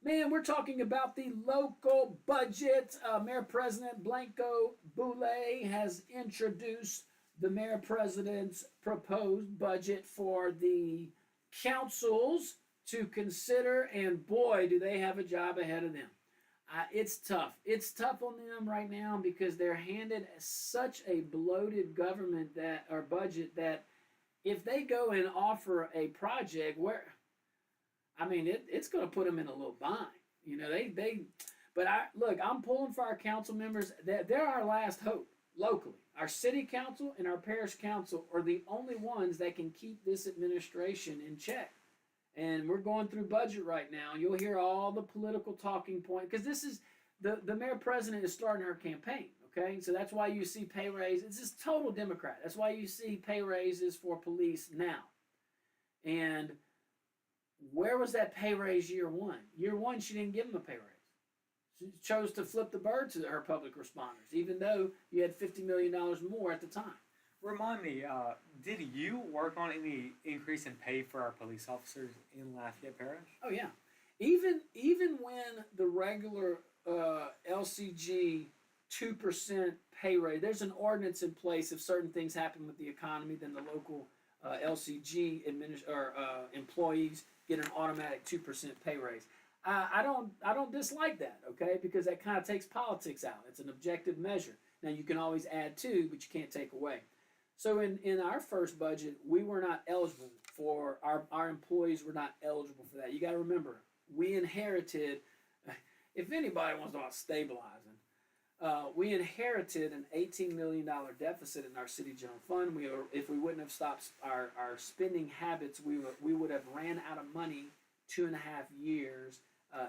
man, we're talking about the local budget. Mayor President Blanco Boulay has introduced the Mayor President's proposed budget for the councils to consider, and boy, do they have a job ahead of them. It's tough. It's tough on them right now because they're handed such a bloated government budget that if they go and offer a project it's going to put them in a little bind. You know, I'm pulling for our council members. They're our last hope locally. Our city council and our parish council are the only ones that can keep this administration in check. And we're going through budget right now. You'll hear all the political talking points because this is the mayor president is starting her campaign. Okay, so that's why you see pay raises. It's just total Democrat. That's why you see pay raises for police now. And where was that pay raise year one? Year one, she didn't give them a pay raise. She chose to flip the bird to her public responders, even though you had $50 million more at the time. Remind me, did you work on any increase in pay for our police officers in Lafayette Parish? Oh, yeah. Even when the regular LCG 2% pay raise, there's an ordinance in place if certain things happen with the economy, then the local LCG employees get an automatic 2% pay raise. I don't dislike that, okay, because that kind of takes politics out. It's an objective measure. Now you can always add to, but you can't take away. So in our first budget, we were not eligible for our employees were not eligible for that. You got to remember, we inherited. If anybody wants to talk about stabilizing, we inherited an $18 million deficit in our city general fund. If we wouldn't have stopped our spending habits, we would have ran out of money 2.5 years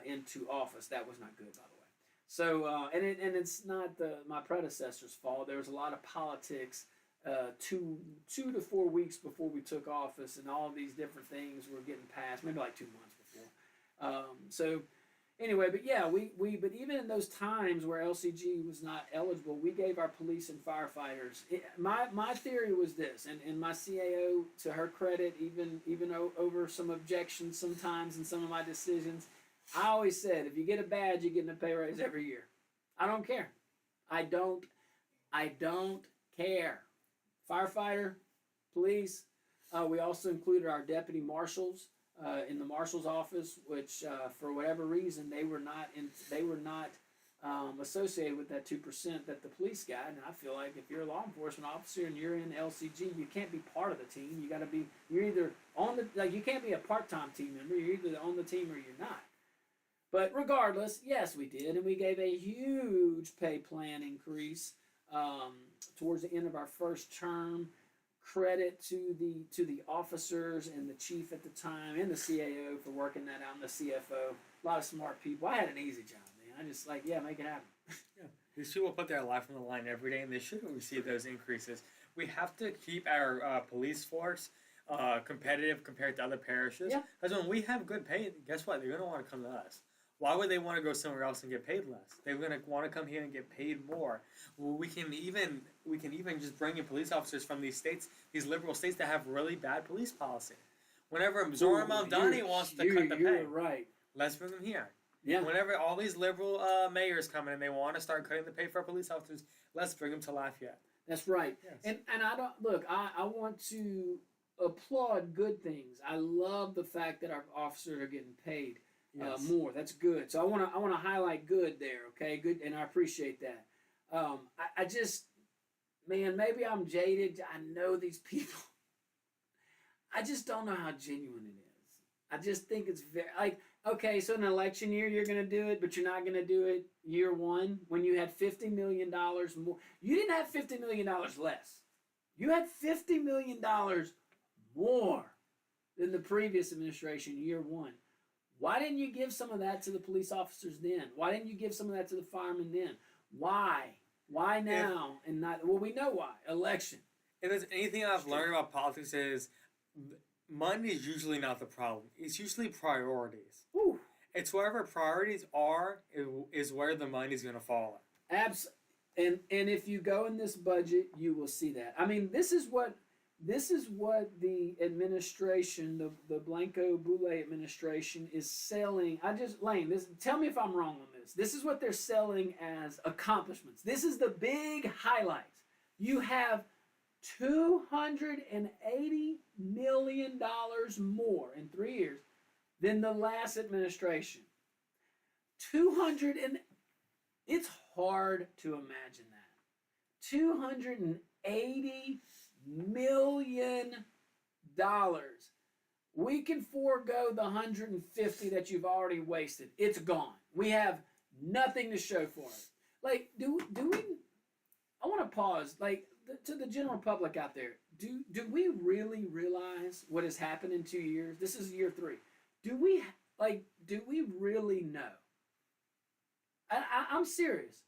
into office. That was not good, by the way. So and it's not my predecessor's fault. There was a lot of politics 2 to 4 weeks before we took office, and all these different things were getting passed. Maybe like 2 months before. So. Anyway, but yeah, but even in those times where LCG was not eligible, we gave our police and firefighters. My theory was this, and my CAO, to her credit, even over some objections sometimes in some of my decisions, I always said, if you get a badge, you're getting a pay raise every year. I don't care. I don't care. Firefighter, police. We also included our deputy marshals. In the marshal's office, which for whatever reason they were not associated with that 2% that the police got. And I feel like if you're a law enforcement officer and you're in LCG, you can't be part of the team. You got to be. You're either on the you can't be a part-time team member. You're either on the team or you're not. But regardless, yes, we did, and we gave a huge pay plan increase towards the end of our first term. credit to the officers and the chief at the time and the CAO for working that out, and the CFO. A lot of smart people. I had an easy job, man. I just make it happen. Yeah. These people put their life on the line every day, and they shouldn't receive those increases. We have to keep our police force competitive compared to other parishes. Yeah. Because when we have good pay, guess what? They're going to want to come to us. Why would they want to go somewhere else and get paid less? They're going to want to come here and get paid more. Well, we can even just bring in police officers from these states, these liberal states that have really bad police policy. Whenever Zoran Maldani wants to cut the pay, you're right. let's bring them here. Yeah. Whenever all these liberal mayors come in and they want to start cutting the pay for our police officers, let's bring them to Lafayette. That's right. Yes. And I don't look. I want to applaud good things. I love the fact that our officers are getting paid more. That's good. So I want to highlight good there. Okay, good, and I appreciate that. I just, man, maybe I'm jaded. I know these people. I just don't know how genuine it is. I just think it's very okay. So in an election year, you're going to do it, but you're not going to do it year one when you had $50 million more. You didn't have $50 million less. You had $50 million more than the previous administration year one. Why didn't you give some of that to the police officers then? Why didn't you give some of that to the firemen then? Why? Why now and not? Well, we know why. Election. If there's anything I've learned about politics is money is usually not the problem. It's usually priorities. Ooh. It's wherever priorities are is where the money's going to fall. And if you go in this budget, you will see that. I mean, this is what the administration, the Blanco Boulay administration, is selling. Lane, tell me if I'm wrong on this. This is what they're selling as accomplishments. This is the big highlight. You have $280 million more in 3 years than the last administration. It's hard to imagine that. $280 million. We can forego the 150 that you've already wasted. It's gone. We have nothing to show for it. Do we? I want to pause. To the general public out there, do we really realize what has happened in 2 years? This is year 3. Do we really know? I'm serious.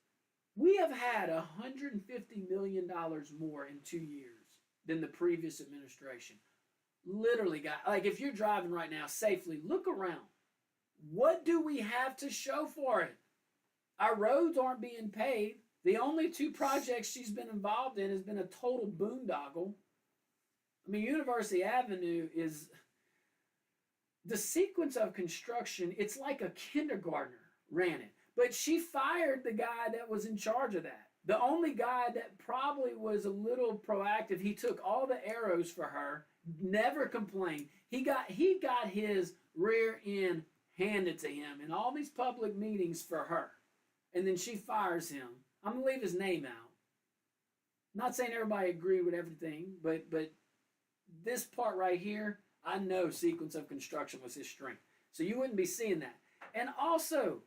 We have had $150 million more in 2 years than the previous administration. Literally, guys, if you're driving right now safely, look around. What do we have to show for it? Our roads aren't being paid. The only 2 projects she's been involved in has been a total boondoggle. I mean, University Avenue is the sequence of construction. It's like a kindergartner ran it. But she fired the guy that was in charge of that. The only guy that probably was a little proactive. He took all the arrows for her, never complained. He got his rear end handed to him in all these public meetings for her. And then she fires him. I'm going to leave his name out. Not saying everybody agreed with everything, but this part right here, I know sequence of construction was his strength. So you wouldn't be seeing that. And also,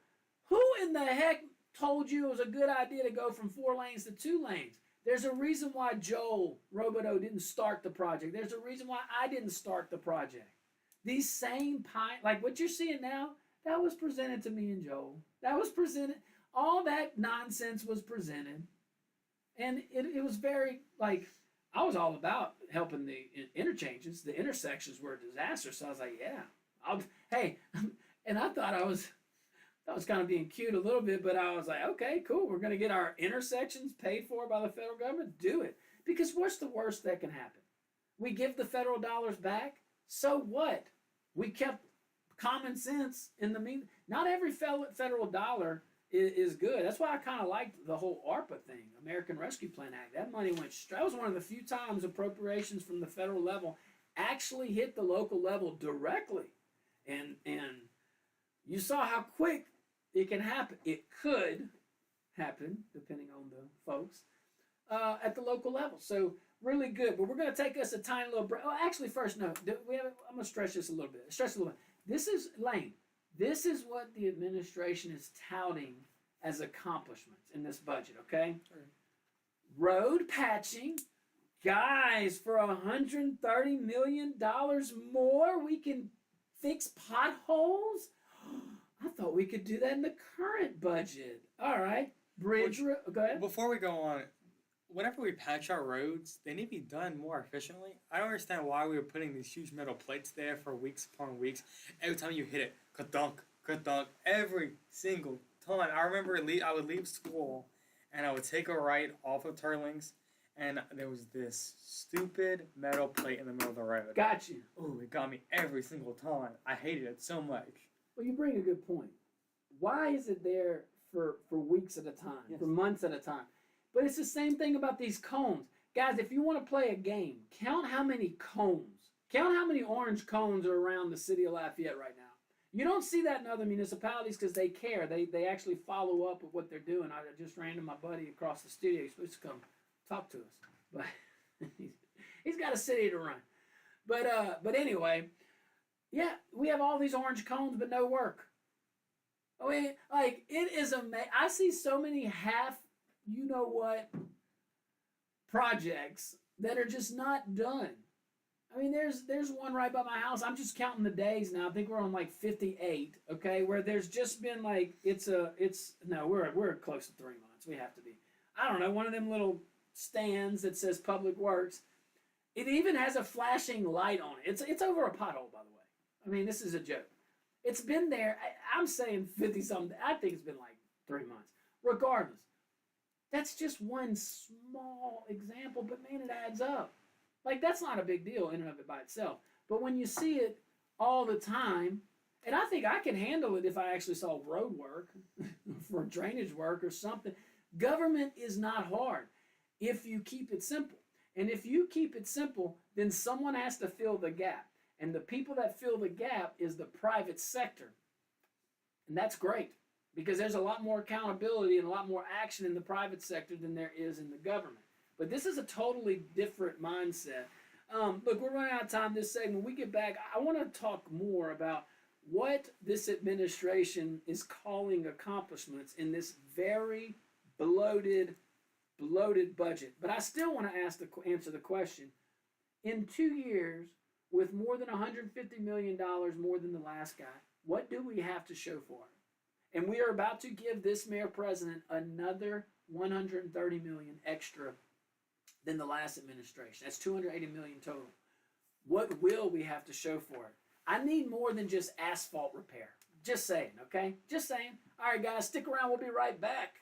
who in the heck told you it was a good idea to go from 4 lanes to 2 lanes? There's a reason why Joel Robodeau didn't start the project. There's a reason why I didn't start the project. These same what you're seeing now, that was presented to me and Joel. That was presented. All that nonsense was presented. And it was very, I was all about helping the interchanges. The intersections were a disaster. So I was like, yeah. Hey, and I thought I was kind of being cute a little bit, but I was like, okay, cool. We're going to get our intersections paid for by the federal government. Do it. Because what's the worst that can happen? We give the federal dollars back. So what? We kept common sense in the mean. Not every federal dollar is good. That's why I kind of liked the whole ARPA thing, American Rescue Plan Act. That money went straight. That was one of the few times appropriations from the federal level actually hit the local level directly. And you saw how quick it can happen. It could happen, depending on the folks, at the local level. So really good. But we're going to take us a tiny little break. Oh, actually, first, no. I'm going to stretch this a little bit. This is Lane. This is what the administration is touting as accomplishments in this budget, okay? Sure. Road patching, Guys, for $130 million more, we can fix potholes? I thought we could do that in the current budget. All right. Go ahead. Before we go on, whenever we patch our roads, they need to be done more efficiently. I don't understand why we were putting these huge metal plates there for weeks upon weeks. Every time you hit it, ka-dunk, ka-dunk, every single time. I remember I would leave school and I would take a right off of Turlings, and there was this stupid metal plate in the middle of the road. Got you. Oh, it got me every single time. I hated it so much. Well, you bring a good point. Why is it there for weeks at a time, Yes. for months at a time? But it's the same thing about these cones. Guys, if you want to play a game, count how many cones. Count how many orange cones are around the city of Lafayette right now. You don't see that in other municipalities because they care. They actually follow up with what they're doing. I just ran to my buddy across the studio. He's supposed to come talk to us. But he's got a city to run. But anyway, yeah, we have all these orange cones, but no work. I mean, like, it is amazing. I see so many half-you-know-what projects that are just not done. I mean, there's one right by my house. I'm just counting the days now. I think we're on like 58, okay, where there's just been like, we're close to 3 months. We have to be. I don't know, one of them little stands that says Public Works. It even has a flashing light on it. It's over a pothole, by the way. I mean, this is a joke. It's been there. I'm saying 50-something. I think it's been like 3 months. Regardless, that's just one small example, but man, it adds up. Like, that's not a big deal in and of it by itself. But when you see it all the time, and I think I can handle it if I actually saw road work for drainage work or something. Government is not hard if you keep it simple. And if you keep it simple, then someone has to fill the gap. And the people that fill the gap is the private sector. And that's great because there's a lot more accountability and a lot more action in the private sector than there is in the government. But this is a totally different mindset. Look, we're running out of time this segment. When we get back, I want to talk more about what this administration is calling accomplishments in this very bloated budget. But I still want to answer the question. In 2 years, with more than $150 million more than the last guy, what do we have to show for it? And we are about to give this mayor president another $130 million extra than the last administration. That's $280 million total. What will we have to show for it? I need more than just asphalt repair. Just saying, okay? Just saying. All right, guys, stick around. We'll be right back.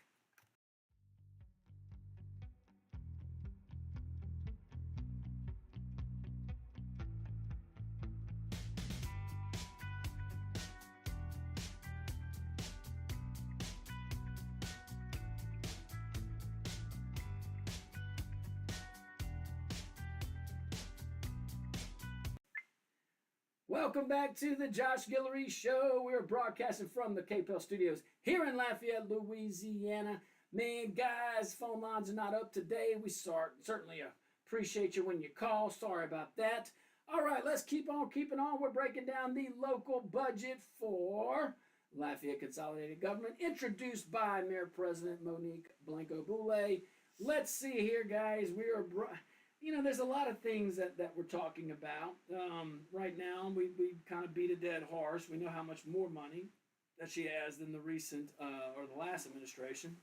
Welcome back to the Josh Guillory Show. We're broadcasting from the KPEL Studios here in Lafayette, Louisiana. Man, guys, phone lines are not up today. We certainly appreciate you when you call. Sorry about that. All right, let's keep on keeping on. We're breaking down the local budget for Lafayette Consolidated Government, introduced by Mayor President Monique Blanco-Boulay. Let's see here, guys. There's a lot of things that we're talking about right now. We kind of beat a dead horse. We know how much more money that she has than the recent or the last administration.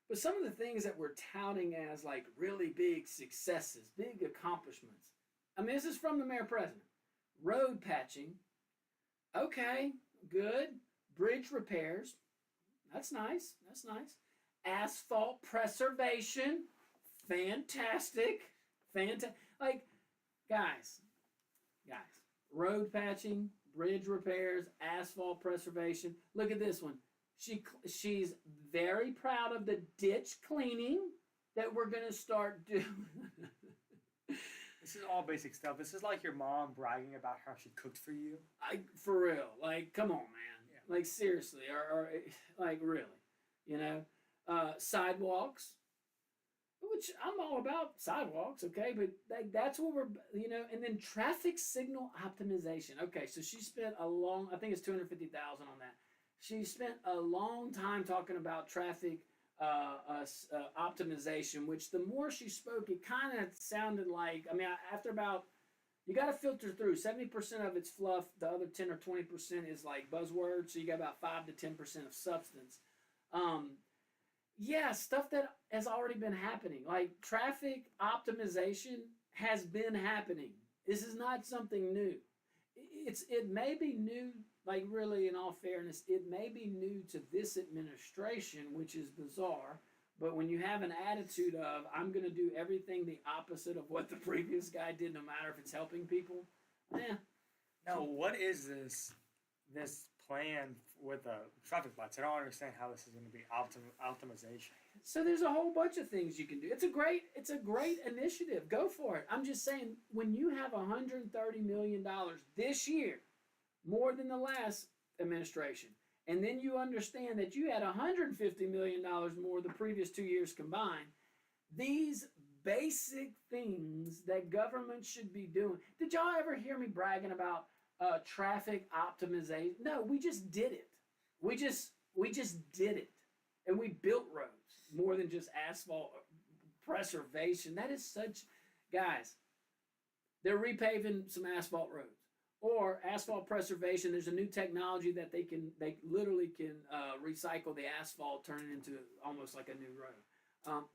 But some of the things that we're touting as like really big successes, big accomplishments. I mean, this is from the mayor president. Road patching. Okay, good. Bridge repairs. That's nice. That's nice. Asphalt preservation. Fantastic. Like, guys, road patching, bridge repairs, asphalt preservation. Look at this one. She's very proud of the ditch cleaning that we're going to start doing. This is all basic stuff. This is like your mom bragging about how she cooked for you. For real. Like, come on, man. Yeah. Like, seriously. Or like, really. Sidewalks. Which I'm all about sidewalks, okay? But that's what we're, and then traffic signal optimization. Okay, so she spent I think it's $250,000 on that. She spent a long time talking about traffic optimization. Which the more she spoke, it kind of sounded like. I mean, after about you got to filter through 70% of it's fluff. The other 10 or 20% is like buzzwords. So you got about 5 to 10% of substance. Yeah, stuff that has already been happening. Like traffic optimization has been happening. This is not something new. It may be new, like really in all fairness, it may be new to this administration, which is bizarre. But when you have an attitude of I'm going to do everything the opposite of what the previous guy did, no matter if it's helping people, yeah. Now, what is this plan with the traffic lights? I don't understand how this is going to be optimization. So there's a whole bunch of things you can do. It's a great initiative. Go for it. I'm just saying when you have $130 million this year, more than the last administration, and then you understand that you had $150 million more the previous 2 years combined, these basic things that government should be doing. Did y'all ever hear me bragging about traffic optimization? No, we just did it. We just did it. And we built roads more than just asphalt preservation. That is such, guys, they're repaving some asphalt roads. Or asphalt preservation, there's a new technology that they literally can recycle the asphalt, turn it into almost like a new road.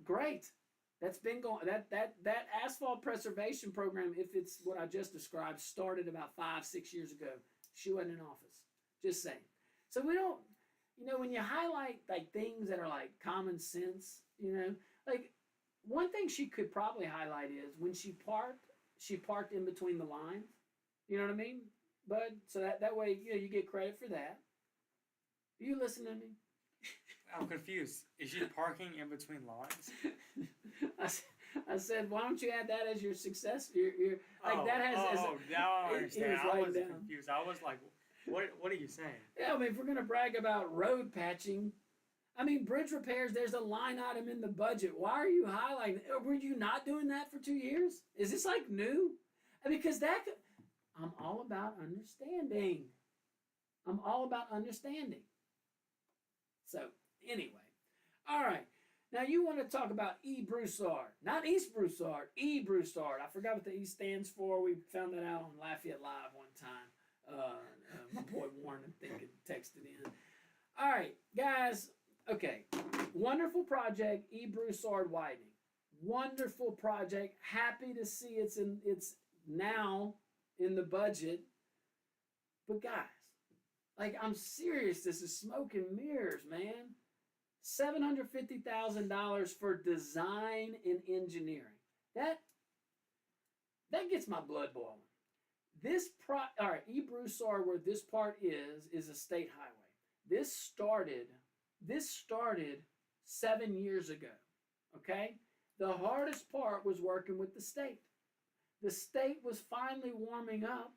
Great. That's been going, that asphalt preservation program, if it's what I just described, started about 5-6 years ago. She wasn't in office. Just saying. So we don't, when you highlight like things that are like common sense, like one thing she could probably highlight is when she parked in between the lines. You know what I mean? Bud? So that way, you get credit for that. Are you listening to me? I'm confused. Is she parking in between lines? I said, why don't you add that as your success? Your like that has. Now I understand. I was down. confused. I was like, what are you saying? Yeah, I mean, if we're gonna brag about road patching, I mean, bridge repairs. There's a line item in the budget. Why are you highlighting? Were you not doing that for 2 years? Is this like new? Because I'm all about understanding. I'm all about understanding. So, anyway. All right. Now, you want to talk about E. Broussard. Not East Broussard. E. Broussard. I forgot what the E stands for. We found that out on Lafayette Live one time. My boy Warren, I think, texted in. All right, guys. Okay. Wonderful project. E. Broussard widening. Wonderful project. Happy to see it's now in the budget. But guys, like, I'm serious. This is smoke and mirrors, man. $750,000 for design and engineering. That gets my blood boiling. All right, E. Broussard, where this part is a state highway. This started 7 years ago. Okay? The hardest part was working with the state. The state was finally warming up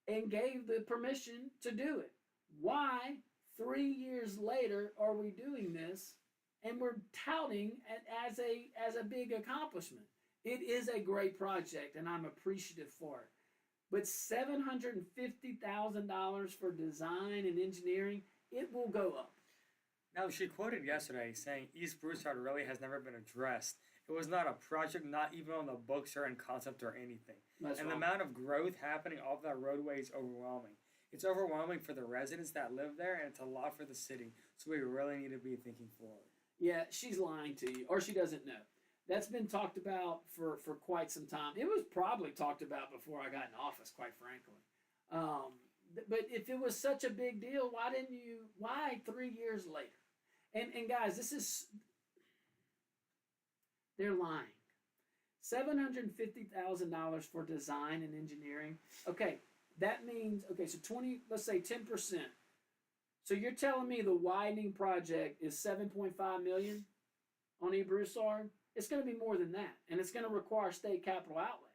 and gave the permission to do it. Why, 3 years later, are we doing this? And we're touting it as a big accomplishment. It is a great project, and I'm appreciative for it. But $750,000 for design and engineering, it will go up. Now, she quoted yesterday saying East Broussard really has never been addressed. It was not a project, not even on the books or in concept or anything. That's and wrong. The amount of growth happening off that roadway is overwhelming. It's overwhelming for the residents that live there, and it's a lot for the city. So we really need to be thinking forward. Yeah, she's lying to you, or she doesn't know. That's been talked about for quite some time. It was probably talked about before I got in office, quite frankly. But if it was such a big deal, why 3 years later? And guys, they're lying. $750,000 for design and engineering. Okay, that means, so let's say 10%. So you're telling me the widening project is $7.5 million on E. Broussard? It's going to be more than that, and it's going to require state capital outlay.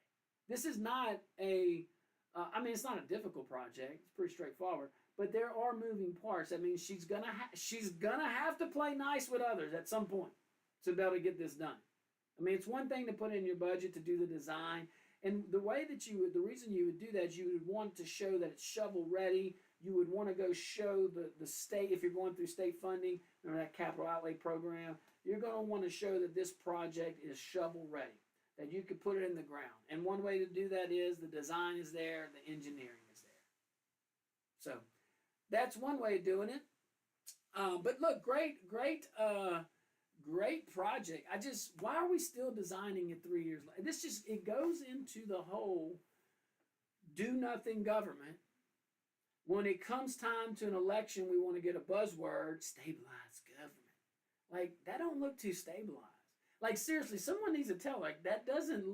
This is not it's not a difficult project. It's pretty straightforward, but there are moving parts. That means she's gonna have to play nice with others at some point to be able to get this done. I mean, it's one thing to put in your budget to do the design, and the reason you would do that is you would want to show that it's shovel ready. you would want to go show the state, if you're going through state funding, remember that capital outlay program, you're going to want to show that this project is shovel ready, that you could put it in the ground. And one way to do that is the design is there, the engineering is there. So that's one way of doing it. But look, great project. Why are we still designing it 3 years later? It goes into the whole do nothing government. When it comes time to an election, we want to get a buzzword, stabilized government. Like, that don't look too stabilized. Like, seriously, someone needs to tell, like, that doesn't,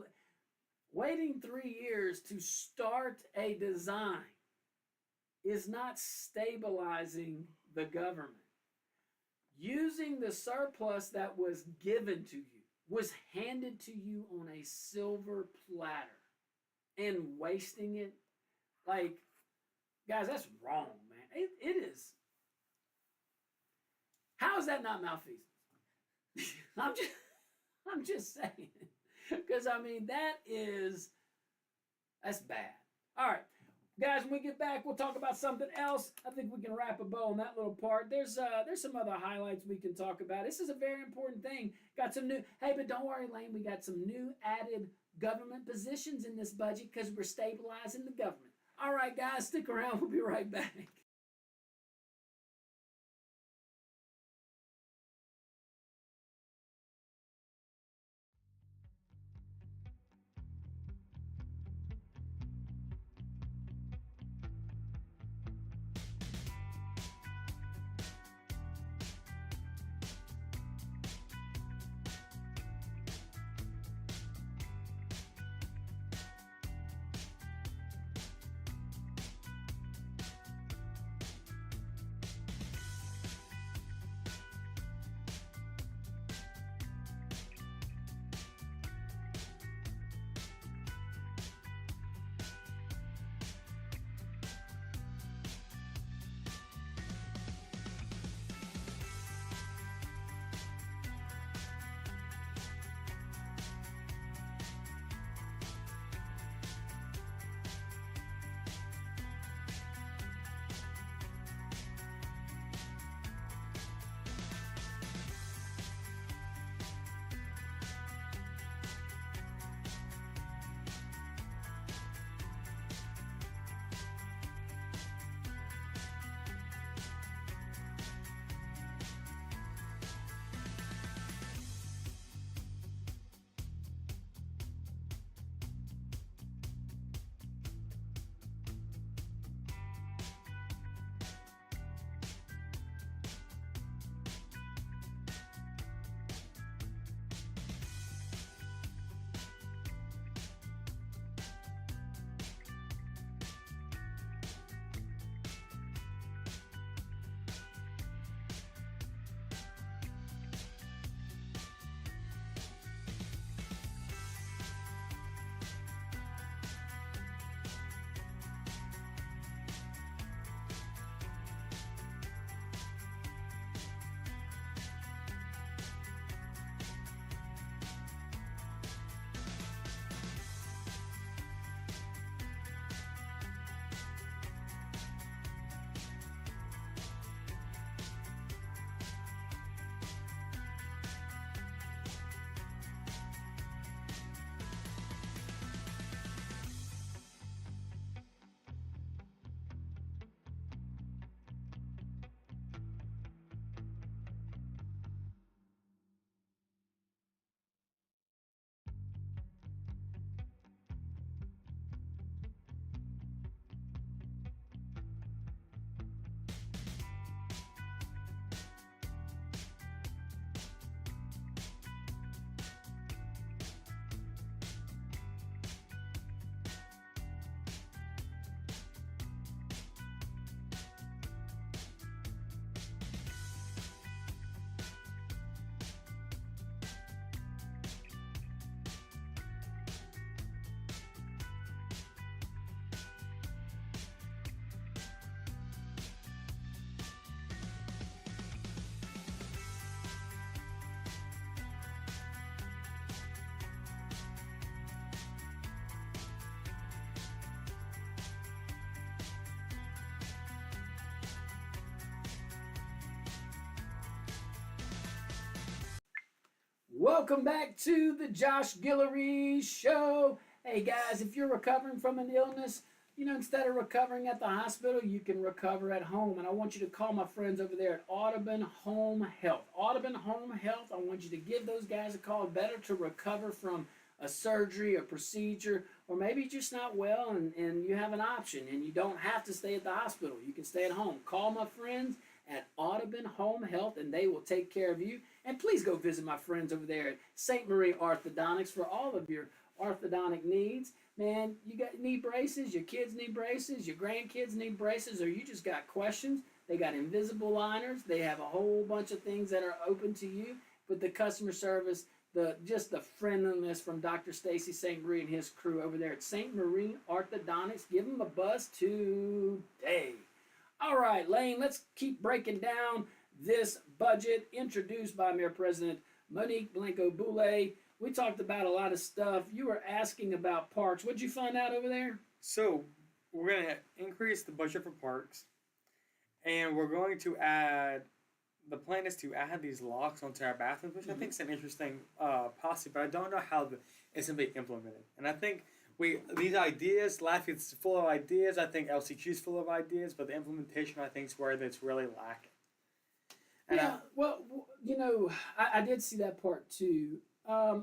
waiting 3 years to start a design is not stabilizing the government. Using the surplus that was given to you, was handed to you on a silver platter, and wasting it, like, guys, that's wrong, man. It is. How is that not malfeasance? I'm just saying. Because, I mean, that's bad. All right. Guys, when we get back, we'll talk about something else. I think we can wrap a bow on that little part. There's some other highlights we can talk about. This is a very important thing. Got some new, hey, but don't worry, Lane, we got some new added government positions in this budget because we're stabilizing the government. All right, guys, stick around. We'll be right back. Welcome back to the Josh Guillory Show. Hey guys, if you're recovering from an illness, instead of recovering at the hospital, you can recover at home. And I want you to call my friends over there at Audubon Home Health. Audubon Home Health, I want you to give those guys a call. Better to recover from a surgery, a procedure, or maybe you're just not well and you have an option and you don't have to stay at the hospital. You can stay at home. Call my friends at Audubon Home Health and they will take care of you. And please go visit my friends over there at St. Marie Orthodontics for all of your orthodontic needs. Man, you need braces, your kids need braces, your grandkids need braces, or you just got questions. They got invisible liners. They have a whole bunch of things that are open to you. But the customer service, the friendliness from Dr. Stacy St. Marie and his crew over there at St. Marie Orthodontics. Give them a buzz today. All right, Lane, let's keep breaking down this budget introduced by Mayor President Monique Blanco-Boulay. We talked about a lot of stuff. You were asking about parks. What'd you find out over there? So we're going to increase the budget for parks, and we're going to add, the plan is to add these locks onto our bathrooms, which I think is an interesting policy, but I don't know how it's going to be implemented. And I think these ideas, Lafayette's full of ideas. I think LCQ is full of ideas, but the implementation, I think, is where it's really lacking. And I did see that part too.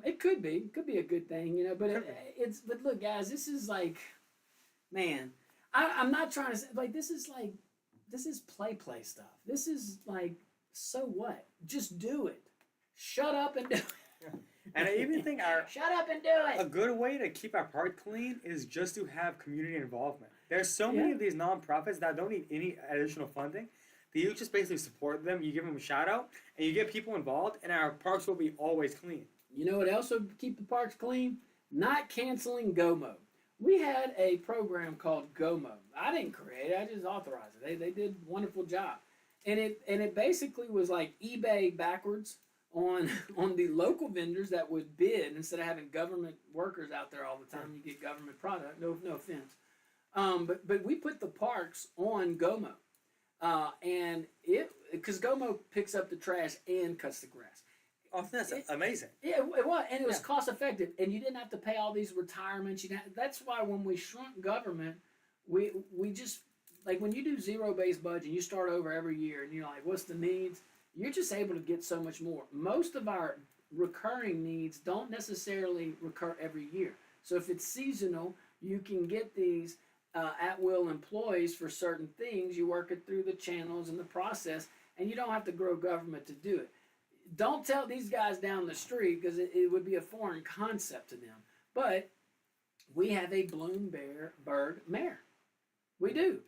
It could be a good thing, but look, guys, this is like, man, I'm not trying to say, like, this is play stuff. This is like, so what? Just do it. Shut up and do it. And I even think shut up and do it. A good way to keep our park clean is just to have community involvement. There's so many of these nonprofits that don't need any additional funding. That you just basically support them, you give them a shout out, and you get people involved, and our parks will be always clean. You know what else would keep the parks clean? Not canceling GOMO. We had a program called GOMO. I didn't create it, I just authorized it. They did a wonderful job. And it basically was like eBay backwards on the local vendors that would bid instead of having government workers out there all the time. You get government product. No offense. But we put the parks on GOMO. And because GOMO picks up the trash and cuts the grass. Oh, that's amazing. Yeah, it was, and it was cost effective, and you didn't have to pay all these retirements. That's why when we shrunk government, we just, like, when you do zero-based budget, you start over every year, and you're like, what's the needs? You're just able to get so much more. Most of our recurring needs don't necessarily recur every year. So if it's seasonal, you can get these at-will employees for certain things. You work it through the channels and the process, and you don't have to grow government to do it. Don't tell these guys down the street because it would be a foreign concept to them. But we have a Bloomberg mayor. We do.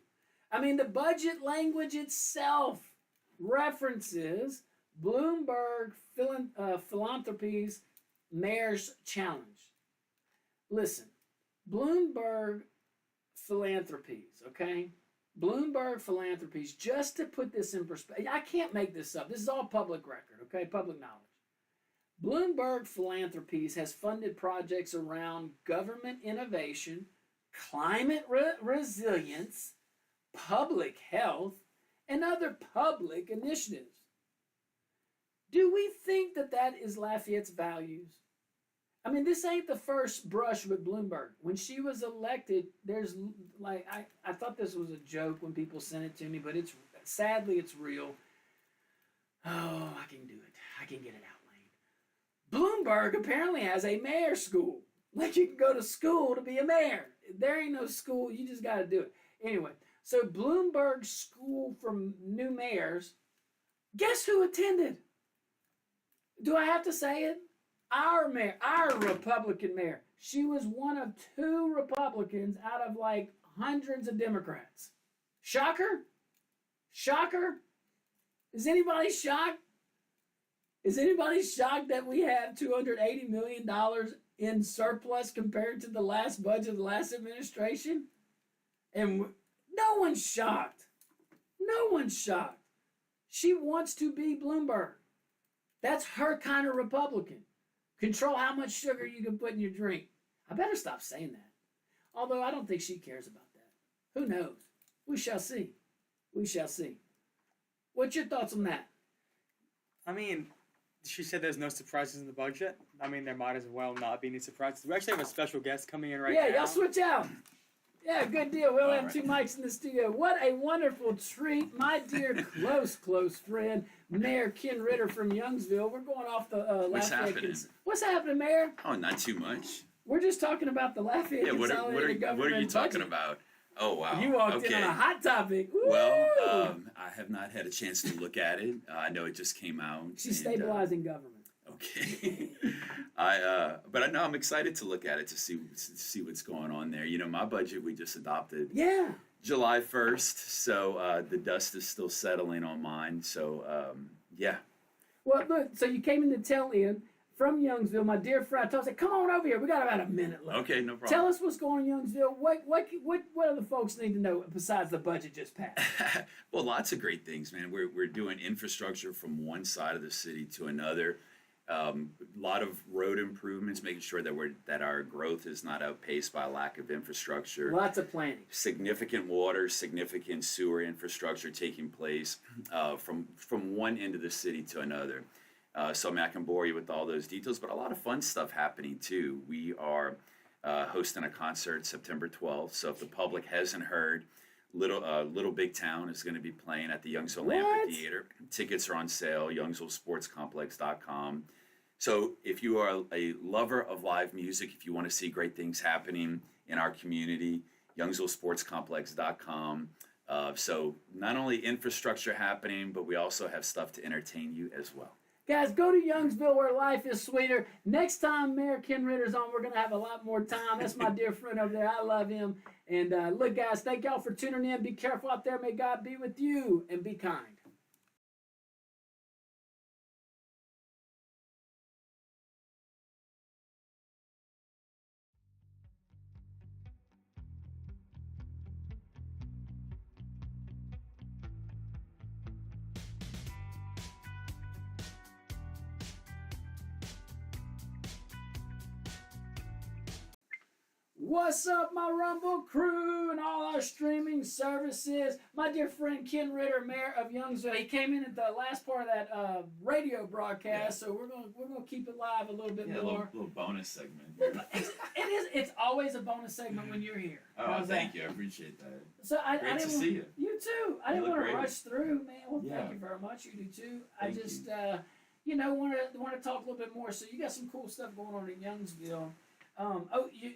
I mean, the budget language itself references Bloomberg Philanthropies Mayor's Challenge. Listen, Bloomberg Philanthropies, okay? Bloomberg Philanthropies, just to put this in perspective, I can't make this up. This is all public record, okay? Public knowledge. Bloomberg Philanthropies has funded projects around government innovation, climate resilience, public health, and other public initiatives. Do we think that is Lafayette's values? I mean, this ain't the first brush with Bloomberg. When she was elected, there's like, I thought this was a joke when people sent it to me, but sadly it's real. Oh, I can do it. I can get it out, Lane. Bloomberg apparently has a mayor's school. Like, you can go to school to be a mayor. There ain't no school. You just got to do it. Anyway, so Bloomberg School for New Mayors, guess who attended? Do I have to say it? Our mayor, our Republican mayor. She was one of 2 Republicans out of like hundreds of Democrats. Shocker? Shocker? Is anybody shocked? Is anybody shocked that we have $280 million in surplus compared to the last budget of the last administration? And no one's shocked. No one's shocked. She wants to be Bloomberg. That's her kind of Republican. Control how much sugar you can put in your drink. I better stop saying that. Although I don't think she cares about that. Who knows? We shall see. We shall see. What's your thoughts on that? I mean, she said there's no surprises in the budget. I mean, there might as well not be any surprises. We actually have a special guest coming in right now. Yeah, y'all switch out. Yeah, good deal. We'll have right. 2 mics in the studio. What a wonderful treat. My dear close friend, Mayor Ken Ritter from Youngsville. We're going off the What's Lafayette. happening? What's happening, Mayor? Oh, not too much. We're just talking about the Lafayette Yeah, Consolidated Government what are you talking budget. about? Oh, wow. You walked okay. in on a hot topic. Woo! Well, I have not had a chance to look at it. I know it just came out. She's and, stabilizing government. Okay. But I know I'm excited to look at it to see what's going on there. You know, my budget we just adopted Yeah. July 1st, so the dust is still settling on mine. So yeah. Well, look, so you came in the tail end from Youngsville. My dear friend, I told us, come on over here. We got about a minute left. Okay, no problem. Tell us what's going on in Youngsville. What other folks need to know besides the budget just passed? Well, lots of great things, man. We're doing infrastructure from one side of the city to another. A lot of road improvements, making sure that our growth is not outpaced by a lack of infrastructure. Lots of planning. Significant water, significant sewer infrastructure taking place from one end of the city to another. So I mean, I can bore you with all those details, but a lot of fun stuff happening too. We are hosting a concert September 12th. So if the public hasn't heard, Little Big Town is going to be playing at the Youngsville Amphitheater. Tickets are on sale, youngsvillesportscomplex.com. So if you are a lover of live music, if you want to see great things happening in our community, youngsvillesportscomplex.com. So not only infrastructure happening, but we also have stuff to entertain you as well. Guys, go to Youngsville where life is sweeter. Next time Mayor Ken Ritter's on, we're going to have a lot more time. That's my dear friend over there. I love him. And look, guys, thank y'all for tuning in. Be careful out there. May God be with you and be kind. What's up, my Rumble crew and all our streaming services? My dear friend Ken Ritter, Mayor of Youngsville. He came in at the last part of that radio broadcast, so we're gonna keep it live a little bit Yeah, a more. little bonus segment here. It's always a bonus segment when you're here. Oh, How's thank that? you. I appreciate that. So I Great didn't to want, see you. You too. I You didn't look want to great. rush through, man. Well, Yeah. thank you very much. You do too. Thank I just you. want to talk a little bit more. So you got some cool stuff going on in Youngsville.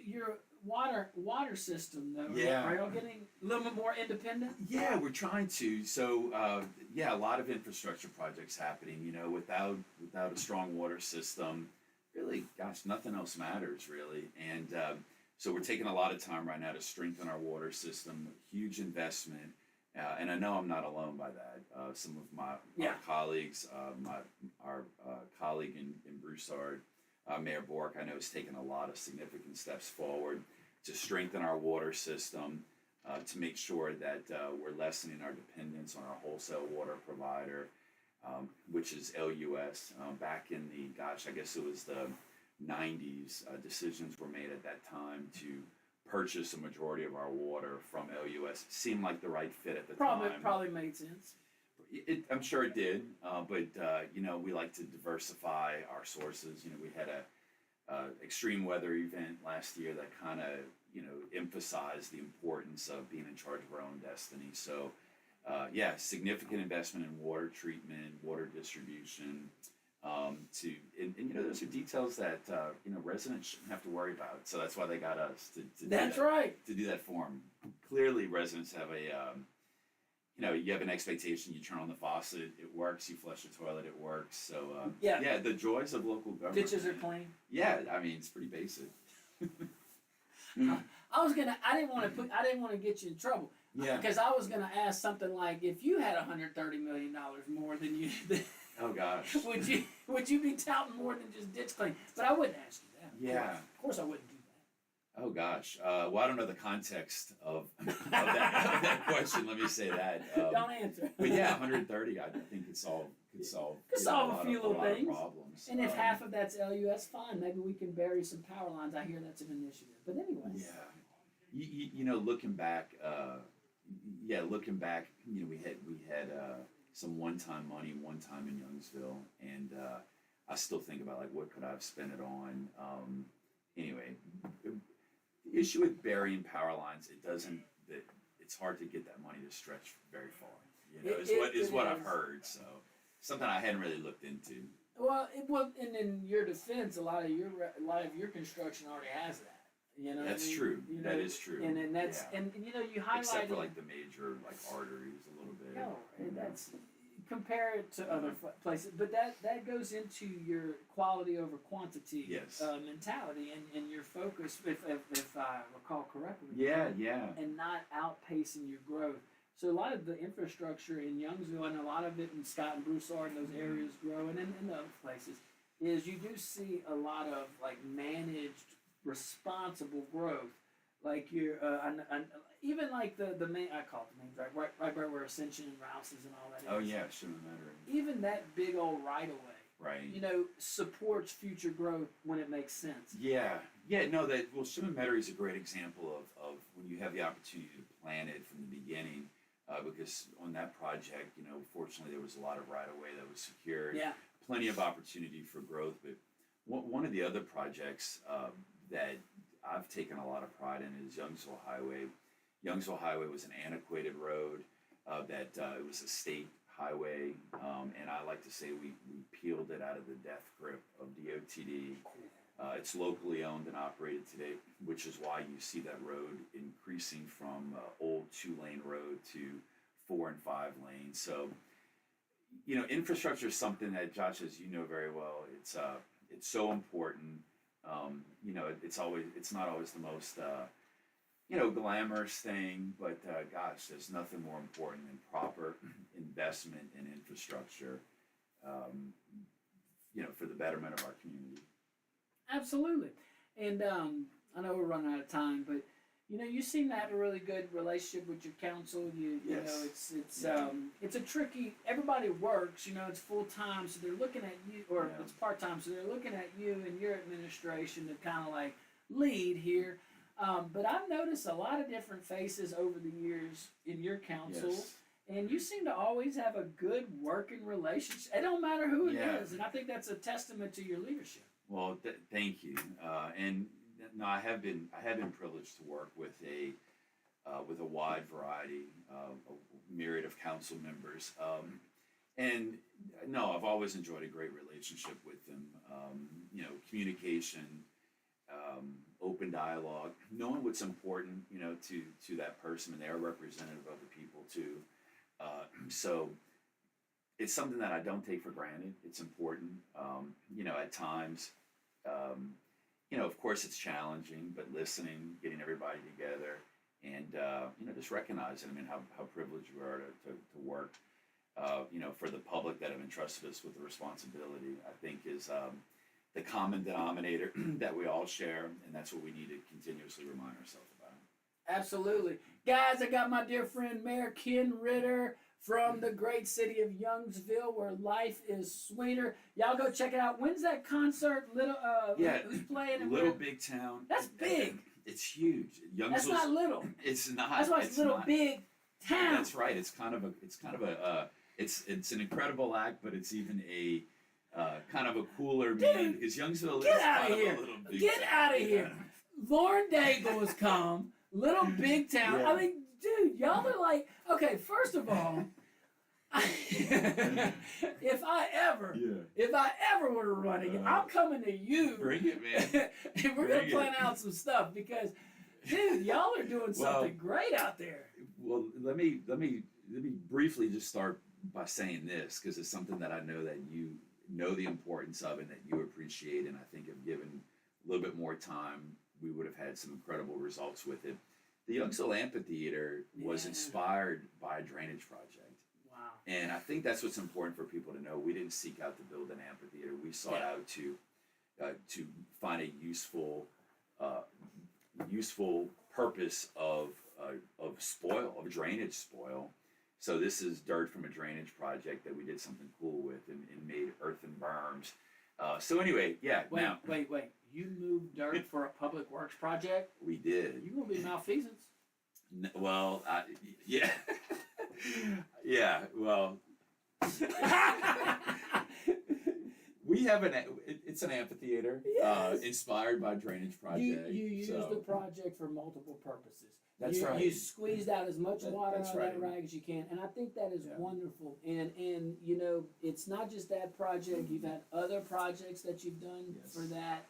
Your water system though. Yeah. Right. Getting a little bit more independent. Yeah, we're trying to. So, yeah, a lot of infrastructure projects happening. You know, without a strong water system, really, gosh, nothing else matters really. And so we're taking a lot of time right now to strengthen our water system. Huge investment, and I know I'm not alone by that. Some of our colleagues, our colleague in Broussard, Mayor Bork, I know has taken a lot of significant steps forward to strengthen our water system, to make sure that we're lessening our dependence on our wholesale water provider, which is LUS. Back in I guess it was the 90s, decisions were made at that time to purchase a majority of our water from LUS. Seemed like the right fit at the time. Probably made sense. I'm sure it did, but you know, we like to diversify our sources. You know, we had a extreme weather event last year that kind of, you know, emphasized the importance of being in charge of our own destiny. So, yeah, significant investment in water treatment, water distribution. And you know, those are details that you know, residents shouldn't have to worry about. So that's why they got us to That's do that, right. to do that for them. Clearly, residents have you know, you have an expectation. You turn on the faucet, it works. You flush the toilet, it works. So yeah, the joys of local government. Ditches are clean. Yeah, I mean, it's pretty basic. I didn't want to get you in trouble. Yeah. Because I was gonna ask something like, if you had $130 million more than you, Oh gosh. would you be touting more than just ditch clean? But I wouldn't ask you that. Yeah. Of course I wouldn't do that. Oh gosh. Well, I don't know the context of that question. Let me say that. Don't answer. But yeah, 130. I think could solve a few little lot of things. problems. And if half of that's LUS, fine. Maybe we can bury some power lines. I hear that's an initiative. But anyway. Yeah. You know, looking back, you know, we had some one-time money one time in Youngsville, and I still think about like what could I have spent it on. Anyway, the issue with burying power lines, it's hard to get that money to stretch very far. You know, is what I've heard. So something I hadn't really looked into. Well, and in your defense, a lot of your construction already has that. You know, That's true. That is true. And that's and you know you highlighted except for like the major like arteries a little bit. No, and that's compare it to other places, but that goes into your quality over quantity mentality and your focus, if I recall correctly. Yeah. And not outpacing your growth. So a lot of the infrastructure in Youngsville and a lot of it in Scott and Broussard and those areas growing and in other places is you do see a lot of like managed, responsible growth. Like you're, even like the main, I call it the main drag, right where Ascension and Rouse's and all that is. Oh yeah, shouldn't matter. Even that big old right of way, right? You know, supports future growth when it makes sense. Yeah. No, Shimon Metairie is a great example of when you have the opportunity to plan it from the beginning. Because on that project, you know, fortunately there was a lot of right of way that was secured. Yeah. Plenty of opportunity for growth. But one of the other projects that I've taken a lot of pride in is Youngsville Highway. Youngsville Highway was an antiquated road that it was a state highway, and I like to say we peeled it out of the death grip of DOTD. It's locally owned and operated today, which is why you see that road increasing from old 2-lane road to 4 and 5 lanes. So, you know, infrastructure is something that, Josh, as you know very well, it's so important. You know, it's not always the most glamorous thing, but gosh, there's nothing more important than proper investment in infrastructure. For the betterment of our community. Absolutely, and I know we're running out of time, but you know you seem to have a really good relationship with your council. You know it's a tricky. Everybody works. You know it's full time, so they're looking at you, or it's part time, so they're looking at you and your administration to kind of like lead here. But I've noticed a lot of different faces over the years in your council. Yes. And you seem to always have a good working relationship. It don't matter who it is, and I think that's a testament to your leadership. Well, thank you. And no, I have been privileged to work with a wide variety, a myriad of council members. And no, I've always enjoyed a great relationship with them. Communication, open dialogue, knowing what's important, to that person, and they're representative of the people too. So it's something that I don't take for granted. It's important. At times, of course it's challenging, but listening, getting everybody together, and, just recognizing, how privileged we are to work, for the public that have entrusted us with the responsibility, I think is the common denominator that we all share, and that's what we need to continuously remind ourselves about. Absolutely. Guys, I got my dear friend Mayor Ken Ritter from the great city of Youngsville, where life is sweeter. Y'all go check it out. When's that concert? Who's playing? And Little Big Town. That's big. It's huge. That's not little. It's not. That's why it's Little Big Town. That's right. It's an incredible act, but it's even a kind of a cooler meaning, because Youngsville is kind of a little big. Get out of here. Lauren Daigle has come. Little Big Town. Yeah. I mean, dude, y'all are like, okay, first of all, if I ever were running, I'm coming to you. Bring it, man. And we're going to plan out some stuff because, dude, y'all are doing something great out there. Well, let me briefly just start by saying this, because it's something that I know that you know the importance of and that you appreciate, and I think if given a little bit more time, we would have had some incredible results with it. The Youngsville Amphitheater was inspired by a drainage project. Wow. And I think that's what's important for people to know. We didn't seek out to build an amphitheater. We sought out to find a useful purpose of drainage spoil. So this is dirt from a drainage project that we did something cool with and made earthen berms. So anyway, Wait. You moved dirt for a public works project? We did. You gonna be malfeasance? Yeah. Yeah, well. We have it's an amphitheater, Yes. inspired by drainage project. You used so the project for multiple purposes. that's you, right. You squeezed out as much water That's out of that right. rag as you can, and I think that is Yeah. wonderful. And you know, it's not just that project. You've had other projects that you've done Yes. for that.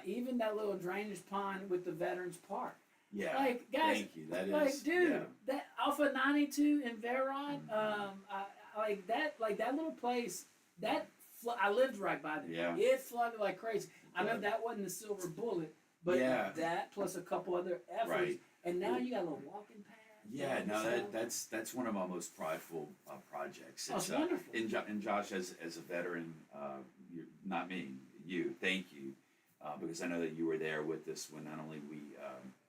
Even that little drainage pond with the Veterans Park. Yeah. Like, guys, Thank you. That is like, dude, yeah. that Alpha 92 in Veron, like that little place, I lived right by there. Yeah. It flooded like crazy. I know Yeah. that wasn't the silver bullet, but Yeah. that plus a couple other efforts, Right. and now you got a little walking path. Yeah, down no, the that's one of my most prideful projects. Oh, it's wonderful. And Josh, as a veteran, you're, not me, you. Thank you, because I know that you were there with us when not only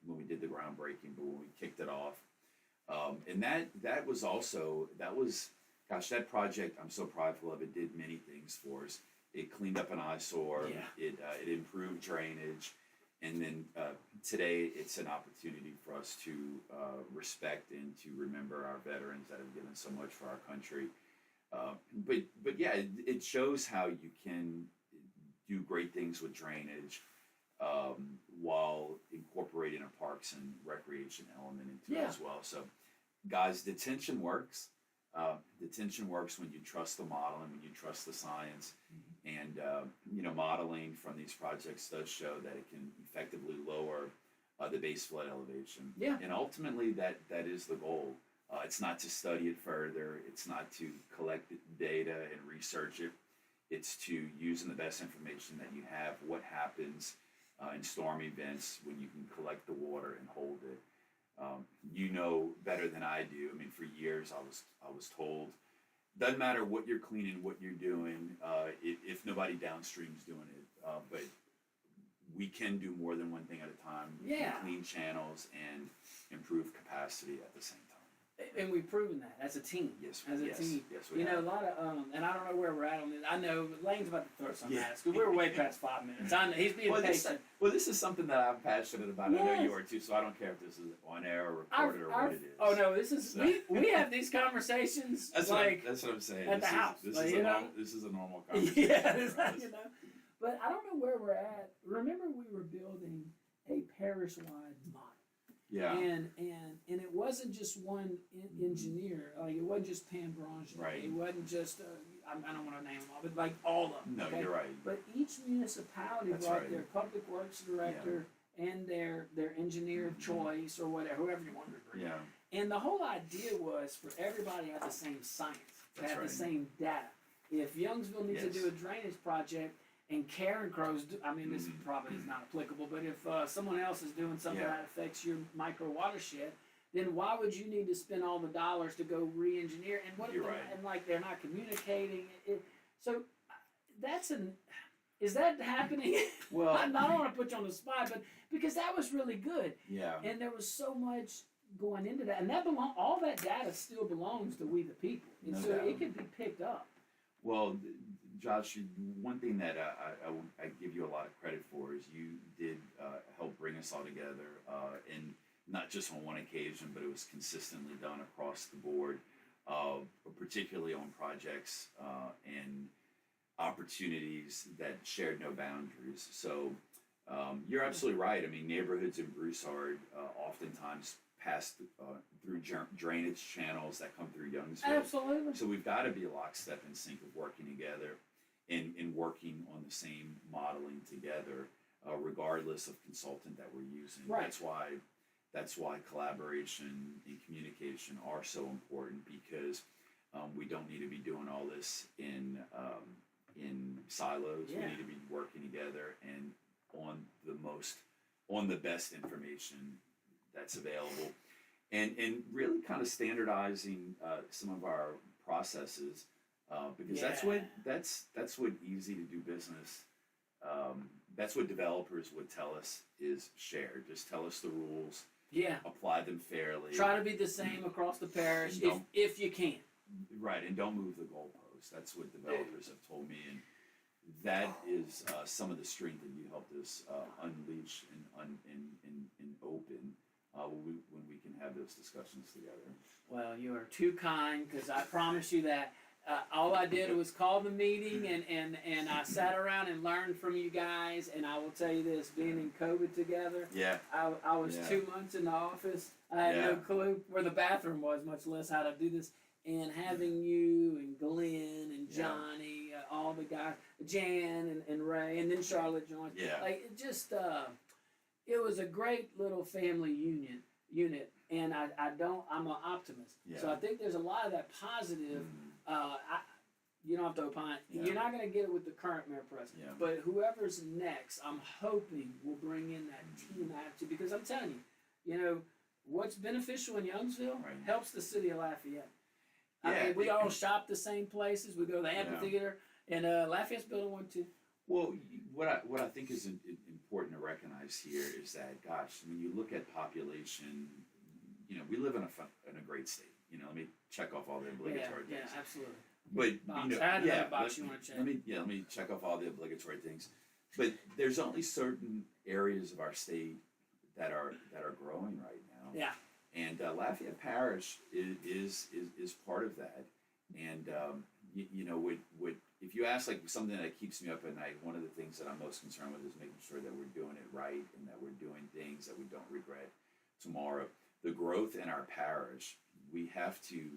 when we did the groundbreaking, but when we kicked it off. And that was gosh, that project I'm so prideful of. It did many things for us. It cleaned up an eyesore. Yeah. It improved drainage. And then today, it's an opportunity for us to respect and to remember our veterans that have given so much for our country. But yeah, it shows how you can do great things with drainage while incorporating a parks and recreation element into it as well. So, guys, detention works. Detention works when you trust the model and when you trust the science. And modeling from these projects does show that it can effectively lower the base flood elevation. Yeah. And ultimately, that is the goal. It's not to study it further. It's not to collect data and research it. It's to using the best information that you have. What happens in storm events when you can collect the water and hold it? You know better than I do. I mean, for years I was told, doesn't matter what you're cleaning, what you're doing, if nobody downstream's doing it. But we can do more than one thing at a time. We can clean channels and improve capacity at the same time. And we've proven that as a team. Yes, as a yes, team. yes, we You know, have. a lot of and I don't know where we're at on this. I know Lane's about to throw something Yeah. at us because we're way past 5 minutes. I know he's being patient. This is something that I'm passionate about. I know Yes. you are too, so I don't care if this is on air or recorded or what it is. Oh no, this is we have these conversations That's like that's what I'm saying. at the house, This like, is you a know? this is a normal conversation. yeah, for it's like, us. you know. But I don't know where we're at. Remember, we were building a parish-wide model. Yeah. And it wasn't just one engineer. Like it wasn't just Pam Braunstein. Right. It wasn't just I don't want to name them all, but like all of them. No, okay? you're right. But each municipality That's brought right. their public works director and their engineer of choice or whatever, whoever you want to bring. Yeah. And the whole idea was for everybody to have the same science, to That's have right. the same data. If Youngsville needs to Yes. do a drainage project and Karen Crow's, this Mhm. probably is not applicable, but if someone else is doing something Yeah. that affects your micro watershed, then why would you need to spend all the dollars to go re-engineer? And what if You're they're, right. and like they're not communicating? So is that happening? Well, I don't want to put you on the spot, but because that was really good, yeah. and there was so much going into that, and all that data still belongs to we the people, and No so doubt. it can be picked up. Well, Josh, one thing that I give you a lot of credit for is you did help bring us all together, and not just on one occasion, but it was consistently done across the board, particularly on projects and opportunities that shared no boundaries. So you're absolutely right. I mean, neighborhoods in Broussard oftentimes pass through drainage channels that come through Youngsville. Absolutely. So we've got to be lockstep in sync of working together and working on the same modeling together, regardless of consultant that we're using. Right. That's why collaboration and communication are so important, because we don't need to be doing all this in silos. Yeah. We need to be working together and on the best information that's available, and really kind of standardizing some of our processes, because that's what easy to do business. That's what developers would tell us is shared. Just tell us the rules, Yeah. apply them fairly. Try to be the same across the parish And don't- if you can. Right, and don't move the goalposts. That's what developers have told me, and that is some of the strength that you helped us unleash and open when we can have those discussions together. Well, you are too kind, because I promise you that all I did was call the meeting and I sat around and learned from you guys. And I will tell you this: being in COVID together, Yeah. I was Yeah. 2 months in the office. I had no Yeah. clue where the bathroom was, much less how to do this. And having you and Glenn and Yeah. Johnny, all the guys, Jan and Ray, and then Charlotte joined. Yeah. Like it just, it was a great little family unit. And I'm an optimist. Yeah. So I think there's a lot of that positive. You don't have to opine. Yeah. You're not going to get it with the current mayor president. Yeah. But whoever's next, I'm hoping will bring in that team attitude. Because I'm telling you, what's beneficial in Youngsville Right. helps the city of Lafayette. I Yeah, mean, we all shop the same places. We go to the Yeah. amphitheater, and Lafayette's building one too. Well, what I think is important to recognize here is that, gosh, when you look at population, we live in a great state. Let me check off all the obligatory Yeah, things. absolutely. But Box. I had another box you want to check. Let me check off all the obligatory things. But there's only certain areas of our state that are growing right now. Yeah. And Lafayette Parish is part of that. And what if you ask like something that keeps me up at night, one of the things that I'm most concerned with is making sure that we're doing it right and that we're doing things that we don't regret tomorrow. The growth in our parish, we have to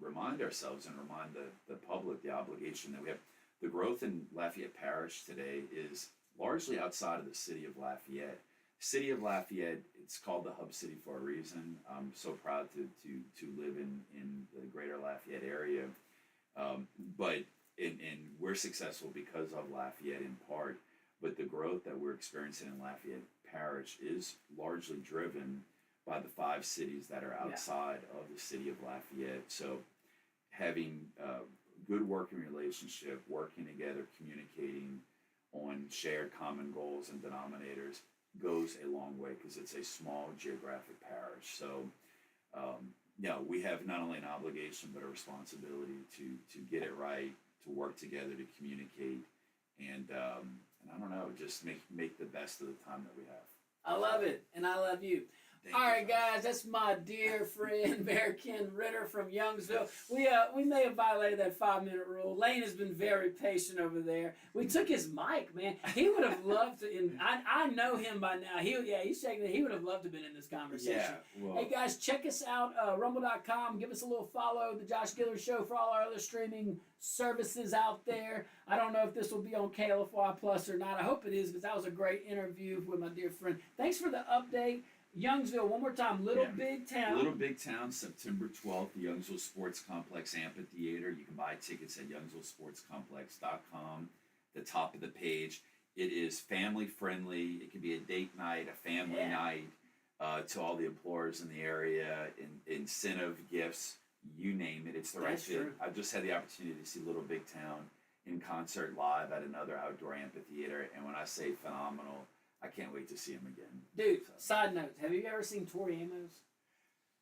remind ourselves and remind the public the obligation that we have. The growth in Lafayette Parish today is largely outside of the city of Lafayette. City of Lafayette, it's called the hub city for a reason. I'm so proud to live in the greater Lafayette area. But we're successful because of Lafayette in part. But the growth that we're experiencing in Lafayette Parish is largely driven by the 5 cities that are outside of the city of Lafayette. So having a good working relationship, working together, communicating on shared common goals and denominators goes a long way because it's a small geographic parish. So we have not only an obligation but a responsibility to get it right, to work together, to communicate, and I don't know, just make the best of the time that we have. I love it, and I love you. Thank All you, right, Josh. guys, that's my dear friend Mayor Ken Ritter from Youngsville. We may have violated that 5-minute rule. Lane has been very patient over there. We took his mic, man. He would have loved to. I know him by now. He's shaking it. He would have loved to have been in this conversation. Yeah, well, Hey guys, check us out, rumble.com. Give us a little follow, the Josh Guillory Show, for all our other streaming services out there. I don't know if this will be on KLFY Plus or not. I hope it is because that was a great interview with my dear friend. Thanks for the update. Youngsville, one more time, Little Big Town. Little Big Town, September 12th, the Youngsville Sports Complex Amphitheater. You can buy tickets at youngsvillesportscomplex.com. The top of the page. It is family friendly. It can be a date night, a family night, to all the employers in the area, incentive gifts, you name it. It's the right fit. True. I've just had the opportunity to see Little Big Town in concert live at another outdoor amphitheater, and when I say phenomenal, I can't wait to see him again. Dude, side note, have you ever seen Tori Amos?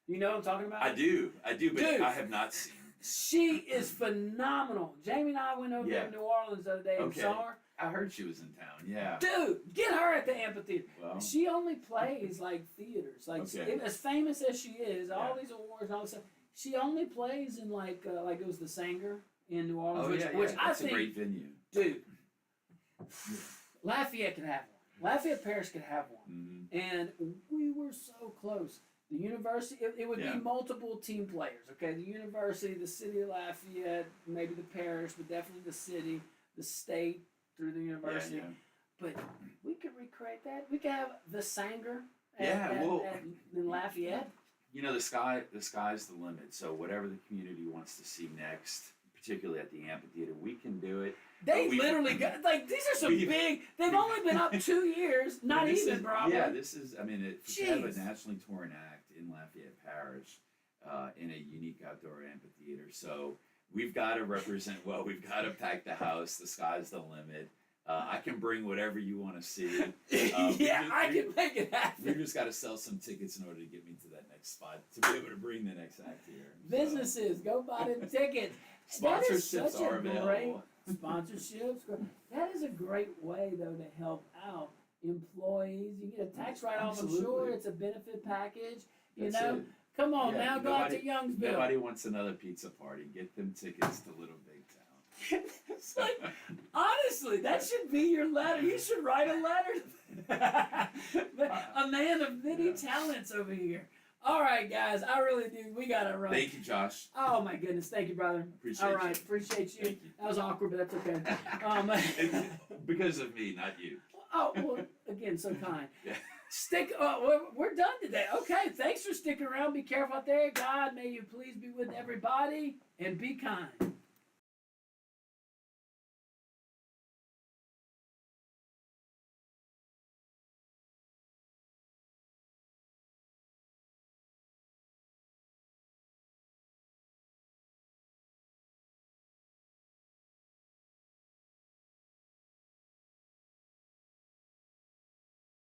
You know what I'm talking about? I do, but Dude. I have not seen. She is phenomenal. Jamie and I went over to New Orleans the other day and saw her. I heard she was in town, yeah. Dude, get her at the amphitheater. Well, She only plays like theaters. Like as famous as she is, all these awards and all this stuff, she only plays in like it was the Sanger in New Orleans, which I that's think, a great venue. dude, Lafayette could have one. Lafayette Parish could have one. Mm-hmm. And we were so close. The university, it would be multiple team players, okay? The university, the city of Lafayette, maybe the parish, but definitely the city, the state through the university. But we could recreate that. We could have the Sanger in Lafayette. You know, the sky's the limit. So whatever the community wants to see next, particularly at the amphitheater, we can do it. They literally got, like, these are some big, they've only been up 2 years, not even probably. Yeah, this is, I mean, to have a nationally touring act in Lafayette Parish in a unique outdoor amphitheater. So we've got to represent well, we've got to pack the house, the sky's the limit. I can bring whatever you want to see. I can make it happen. We've just got to sell some tickets in order to get me to that next spot, to be able to bring the next act here. Businesses, go buy them tickets. Sponsorships are available. Sponsorships. That is a great way, though, to help out employees. You get a tax write-off, I'm sure. It's a benefit package. You know, Come on Yeah, now, go out to Youngsville. Nobody wants another pizza party. Get them tickets to Little Big Town. It's like, honestly, that should be your letter. You should write a letter. A man of many talents over here. All right, guys, I really do. We got to run. Thank you, Josh. Oh, my goodness. Thank you, brother. Appreciate All right, you. appreciate you. Thank you. That was awkward, but that's okay. Because of me, not you. Oh, well, again, so kind. Yeah. We're done today. Okay, thanks for sticking around. Be careful out there. God, may you please be with everybody and be kind.